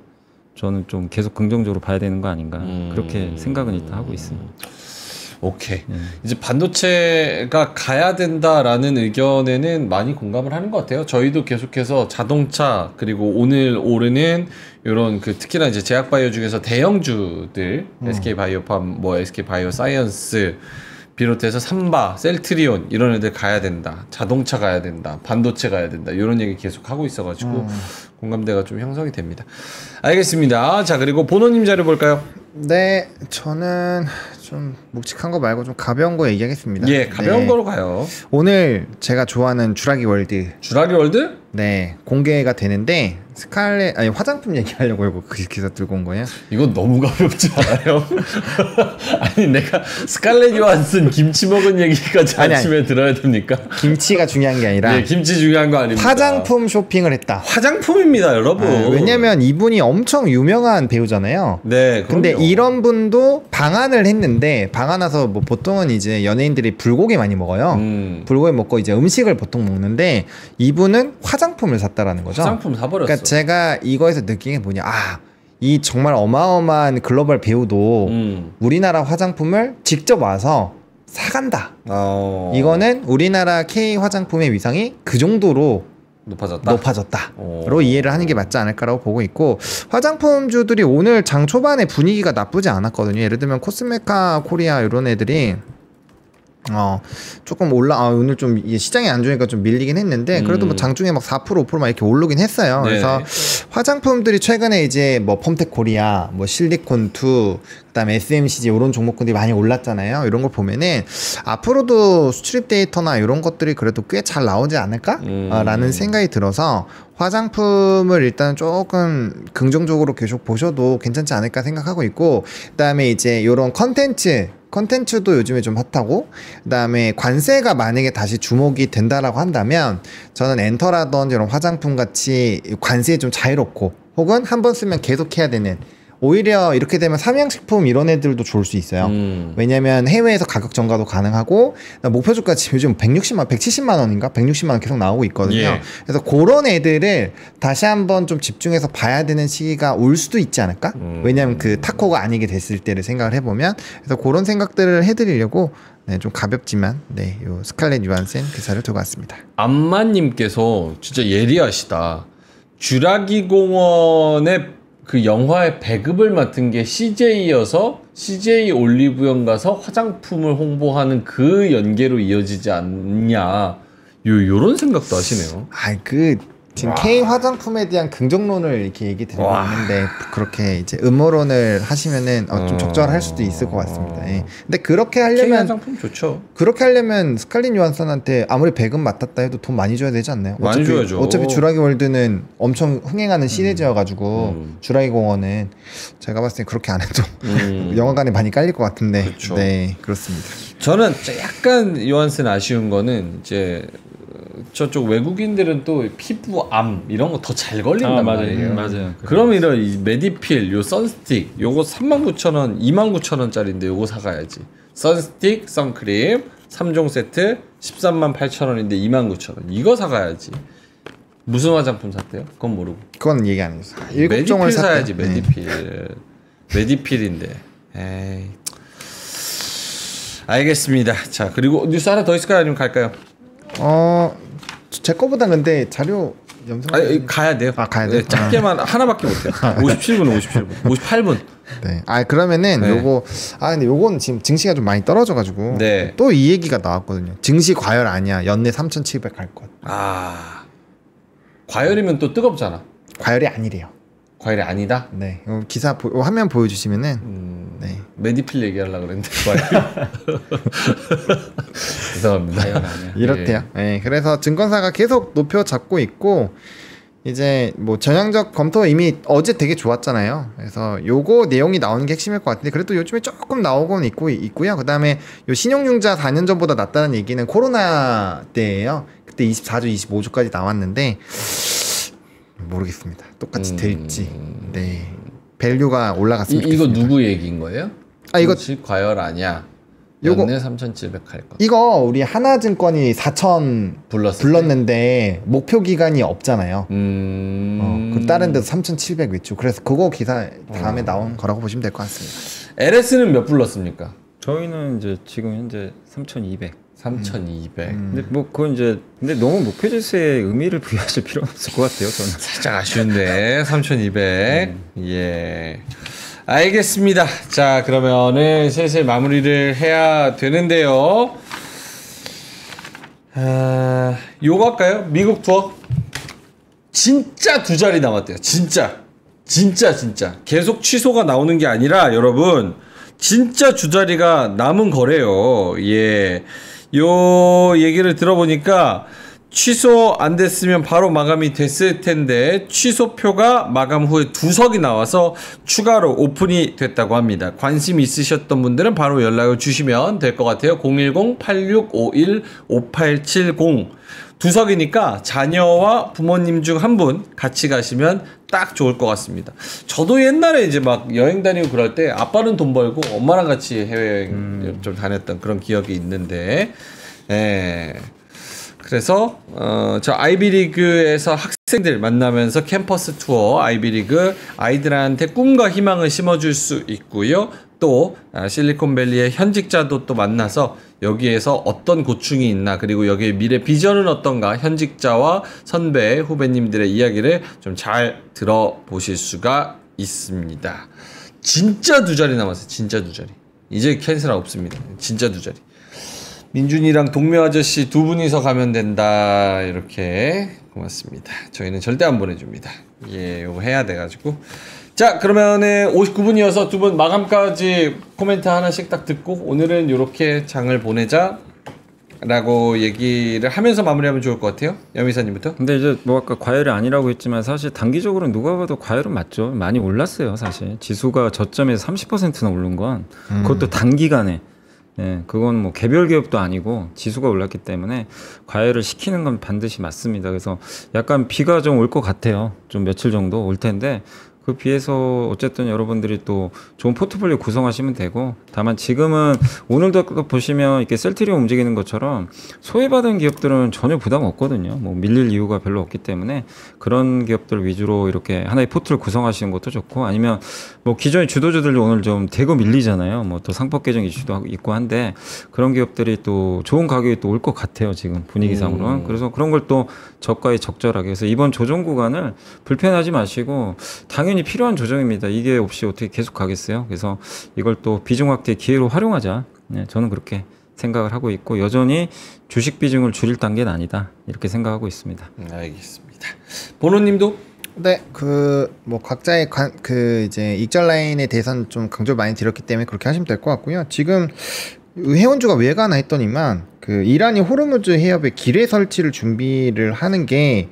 저는 좀 계속 긍정적으로 봐야 되는 거 아닌가. 그렇게 생각은 일단 하고 있습니다. 오케이. 이제 반도체가 가야 된다라는 의견에는 많이 공감을 하는 것 같아요. 저희도 계속해서 자동차 그리고 오늘 오르는 이런 그 특히나 이제 제약바이오 중에서 대형주들 SK바이오팜, 뭐 SK바이오사이언스 비롯해서 삼바, 셀트리온 이런 애들 가야 된다. 자동차 가야 된다. 반도체 가야 된다. 이런 얘기 계속 하고 있어가지고 공감대가 좀 형성이 됩니다. 알겠습니다. 자, 그리고 보노님 자료 볼까요? 네, 저는 좀 묵직한 거 말고 좀 가벼운 거 얘기하겠습니다. 예, 가벼운 네. 거로 가요. 오늘 제가 좋아하는 주라기 월드 주라기 월드? 네 공개가 되는데 스칼렛 아니 화장품 얘기하려고 이거 그 기사 들고 온 거예요. 이건 너무 가볍지 않아요? 아니 내가 스칼렛 요한슨 김치 먹은 얘기까지 아니, 아침에 들어야 됩니까? 김치가 중요한 게 아니라 네, 김치 중요한 거 아닙니다. 화장품 쇼핑을 했다. 화장품입니다, 여러분. 왜냐면 이분이 엄청 유명한 배우잖아요. 네, 근데 그럼요. 이런 분도 방한을 했는데 방한해서 뭐 보통은 이제 연예인들이 불고기 많이 먹어요. 불고기 먹고 이제 음식을 보통 먹는데 이분은 화장품을 샀다라는 거죠. 화장품 사버렸어. 그러니까 제가 이거에서 느낀 게 뭐냐, 이 정말 어마어마한 글로벌 배우도 우리나라 화장품을 직접 와서 사간다. 이거는 우리나라 K 화장품의 위상이 그 정도로 높아졌다로 이해를 하는 게 맞지 않을까라고 보고 있고, 화장품주들이 오늘 장 초반에 분위기가 나쁘지 않았거든요. 예를 들면 코스메카 코리아 이런 애들이 조금 오늘 좀 시장이 안 좋으니까 좀 밀리긴 했는데 그래도 뭐 장중에 막 4% 5% 막 이렇게 오르긴 했어요. 네. 그래서 화장품들이 최근에 이제 뭐 펌텍 코리아, 뭐 실리콘2, 그다음에 SMCG 이런 종목군들이 많이 올랐잖아요. 이런 걸 보면은 앞으로도 수출입 데이터나 이런 것들이 그래도 꽤 잘 나오지 않을까라는 생각이 들어서 화장품을 일단 조금 긍정적으로 계속 보셔도 괜찮지 않을까 생각하고 있고, 그다음에 이제 이런 컨텐츠도 요즘에 좀 핫하고, 그다음에 관세가 만약에 다시 주목이 된다라고 한다면 저는 엔터라든지 이런 화장품 같이 관세에 좀 자유롭고 혹은 한 번 쓰면 계속 해야 되는 오히려 이렇게 되면 삼양식품 이런 애들도 좋을 수 있어요. 왜냐면 해외에서 가격 전가도 가능하고 목표 주가 지금 요즘 160만, 170만 원인가 160만 원 계속 나오고 있거든요. 예. 그래서 그런 애들을 다시 한번 좀 집중해서 봐야 되는 시기가 올 수도 있지 않을까? 왜냐면 그 타코가 아니게 됐을 때를 생각을 해보면 그래서 그런 생각들을 해드리려고 네, 좀 가볍지만 네, 요 스칼렛 요한센 기사를 들고 왔습니다. 안마님께서 진짜 예리하시다. 쥬라기 공원의 그 영화의 배급을 맡은 게 CJ여서 CJ 올리브영 가서 화장품을 홍보하는 그 연계로 이어지지 않냐. 요런 생각도 하시네요. 지금 K 화장품에 대한 긍정론을 이렇게 얘기 드리고 있는데 그렇게 이제 음모론을 하시면은 좀 적절할 수도 있을 것 같습니다. 예. 근데 그렇게 K 하려면 화장품 좋죠. 그렇게 하려면 스칼렛 요한슨한테 아무리 배급 맡았다 해도 돈 많이 줘야 되지 않나요? 많이 줘야죠. 어차피 쥬라기 월드는 엄청 흥행하는 시리즈여가지고 쥬라기 공원은 제가 봤을 때 그렇게 안 해도 영화관에 많이 깔릴 것 같은데. 그렇죠. 네, 그렇습니다. 저는 약간 요한슨 아쉬운 거는 이제 저쪽 외국인들은 또 피부암 이런 거 더 잘 걸린단 말이에요. 맞아요. 그럼 이런 이 메디필, 요 선스틱 요거 39,000원, 29,000원짜리인데 요거 사가야지. 선스틱, 선크림 3종 세트 138,000원인데 29,000원. 이거 사가야지. 무슨 화장품 샀대요? 그건 모르고. 그건 얘기 안 했어요. 메디필 사야지. 메디필. 메디필인데. 에이. 알겠습니다. 자, 그리고 뉴스 하나 더 있을까요? 아니면 갈까요? 제 거보다 근데 자료 영상 가야 돼요. 가야 돼요. 네, 짧게만 하나밖에 못 해요. 57분, 58분. 네. 그러면은 네. 요거 근데 요거는 지금 증시가 좀 많이 떨어져 가지고 네. 또 이 얘기가 나왔거든요. 증시 과열 아니야. 연내 3,700 갈 것. 과열이면 또 뜨겁잖아. 과열이 아니래요. 과열이 아니다? 네. 기사 화면 보여 주시면은 네. 메디필 얘기하려고 그랬는데 과열. 죄송합니다. 이렇대요. 네. 그래서 증권사가 계속 높여 잡고 있고 이제 뭐 전향적 검토 이미 어제 되게 좋았잖아요. 그래서 요거 내용이 나오는 게 핵심일 것 같은데 그래도 요즘에 조금 나오고는 있고요. 그다음에 요 신용융자 4년 전보다 낫다는 얘기는 코로나 때예요. 그때 24조, 25조까지 나왔는데 모르겠습니다. 똑같이 될지. 네. 밸류가 올라갔으면 이거 좋겠습니다. 누구 얘기인 거예요? 이거 과열 아니야. 요거 연내 3,700 할 거. 이거 우리 하나증권이 4,000 불렀는데 목표 기간이 없잖아요. 그 다른 데도 3,700 외주. 그래서 그거 기사 다음에 나온 거라고 보시면 될 것 같습니다. LS는 몇 불렀습니까? 저희는 이제 지금 현재 3,200. 3,200. 근데 뭐 그건 이제 근데 너무 목표 지수에 의미를 부여하실 필요는 없을 것 같아요. 저는 살짝 아쉬운데 3,200. 예. 알겠습니다. 자, 그러면은 슬슬 마무리를 해야 되는데요. 요거 할까요? 미국 투어? 진짜 두 자리 남았대요. 진짜. 계속 취소가 나오는 게 아니라 여러분 진짜 두 자리가 남은 거래요. 예. 요 얘기를 들어보니까 취소 안 됐으면 바로 마감이 됐을 텐데 취소표가 마감 후에 2석이 나와서 추가로 오픈이 됐다고 합니다. 관심 있으셨던 분들은 바로 연락을 주시면 될 것 같아요. 010-8651-5870 2석이니까 자녀와 부모님 중 한 분 같이 가시면 딱 좋을 것 같습니다. 저도 옛날에 이제 막 여행 다니고 그럴 때 아빠는 돈 벌고 엄마랑 같이 해외여행 좀 다녔던 그런 기억이 있는데 예. 그래서 저 아이비리그에서 학생들 만나면서 캠퍼스 투어 아이비리그 아이들한테 꿈과 희망을 심어줄 수 있고요. 또 실리콘밸리의 현직자도 또 만나서 여기에서 어떤 고충이 있나 그리고 여기에 미래 비전은 어떤가 현직자와 선배 후배님들의 이야기를 좀 잘 들어보실 수가 있습니다. 진짜 두 자리 남았어요. 진짜 두 자리. 이제 캔슬 없습니다. 진짜 두 자리. 민준이랑 동묘 아저씨 두 분이서 가면 된다. 이렇게 고맙습니다. 저희는 절대 안 보내줍니다. 예, 요거 해야 돼가지고. 자, 그러면은 59분이어서 두 분 마감까지 코멘트 하나씩 딱 듣고 오늘은 요렇게 장을 보내자. 라고 얘기를 하면서 마무리하면 좋을 것 같아요. 여미사님부터. 근데 이제 뭐 아까 과열이 아니라고 했지만 사실 단기적으로 누가 봐도 과열은 맞죠. 많이 올랐어요. 사실 지수가 저점에서 30%나 오른 건 그것도 단기간에. 예, 그건 뭐 개별 기업도 아니고 지수가 올랐기 때문에 과열을 시키는 건 반드시 맞습니다. 그래서 약간 비가 좀 올 것 같아요. 좀 며칠 정도 올 텐데 그 비해서 어쨌든 여러분들이 또 좋은 포트폴리오 구성하시면 되고, 다만 지금은 오늘도 보시면 이렇게 셀트리온 움직이는 것처럼 소외받은 기업들은 전혀 부담 없거든요. 뭐 밀릴 이유가 별로 없기 때문에 그런 기업들 위주로 이렇게 하나의 포트를 구성하시는 것도 좋고, 아니면 뭐 기존의 주도주들이 오늘 좀 대거 밀리잖아요. 뭐 또 상법 개정 이슈도 있고 한데 그런 기업들이 또 좋은 가격이 또 올 것 같아요. 지금 분위기상으로는. 그래서 그런 걸 또 저가에 적절하게 해서 이번 조정 구간을 불편하지 마시고, 당연히 필요한 조정입니다. 이게 없이 어떻게 계속 가겠어요. 그래서 이걸 또 비중 확대 기회로 활용하자. 네, 저는 그렇게 생각을 하고 있고, 여전히 주식 비중을 줄일 단계는 아니다, 이렇게 생각하고 있습니다. 알겠습니다. 보노님도? 네, 뭐 각자의 이제 익절 라인에 대해서는 좀 강조를 많이 드렸기 때문에 그렇게 하시면 될 것 같고요. 지금 해운주가 왜 가나 했더니만 이란이 호르무즈 해협에 기뢰 설치를 준비를 하는 게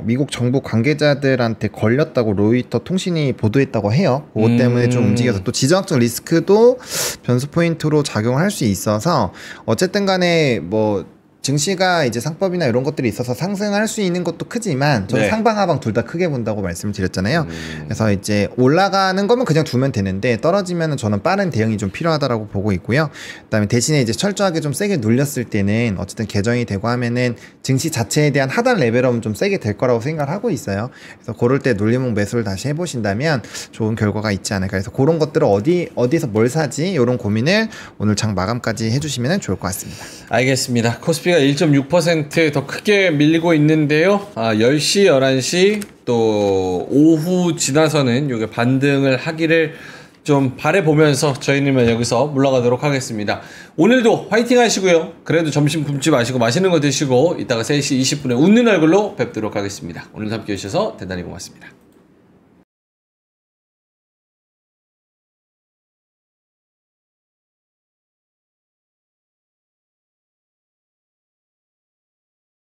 미국 정부 관계자들한테 걸렸다고 로이터 통신이 보도했다고 해요. 그것 때문에 좀 움직여서 또 지정학적 리스크도 변수 포인트로 작용할 수 있어서 어쨌든 간에 뭐 증시가 이제 상법이나 이런 것들이 있어서 상승할 수 있는 것도 크지만 저는 상방하방 둘 다 크게 본다고 말씀을 드렸잖아요. 그래서 이제 올라가는 거면 그냥 두면 되는데 떨어지면은 저는 빠른 대응이 좀 필요하다라고 보고 있고요. 그다음에 대신에 이제 철저하게 좀 세게 눌렸을 때는 어쨌든 개정이 되고 하면은 증시 자체에 대한 하단 레벨업은 좀 세게 될 거라고 생각을 하고 있어요. 그래서 그럴 때 눌림목 매수를 다시 해보신다면 좋은 결과가 있지 않을까. 그래서 그런 것들을 어디서 뭘 사지 이런 고민을 오늘 장 마감까지 해주시면 좋을 것 같습니다. 알겠습니다. 코스피가 1.6% 크게 밀리고 있는데요. 10시, 11시 또 오후 지나서는 이게 반등을 하기를 좀 바라보면서 저희는 여기서 물러가도록 하겠습니다. 오늘도 화이팅 하시고요. 그래도 점심 굶지 마시고 맛있는 거 드시고 이따가 3시 20분에 웃는 얼굴로 뵙도록 하겠습니다. 오늘도 함께 해주셔서 대단히 고맙습니다.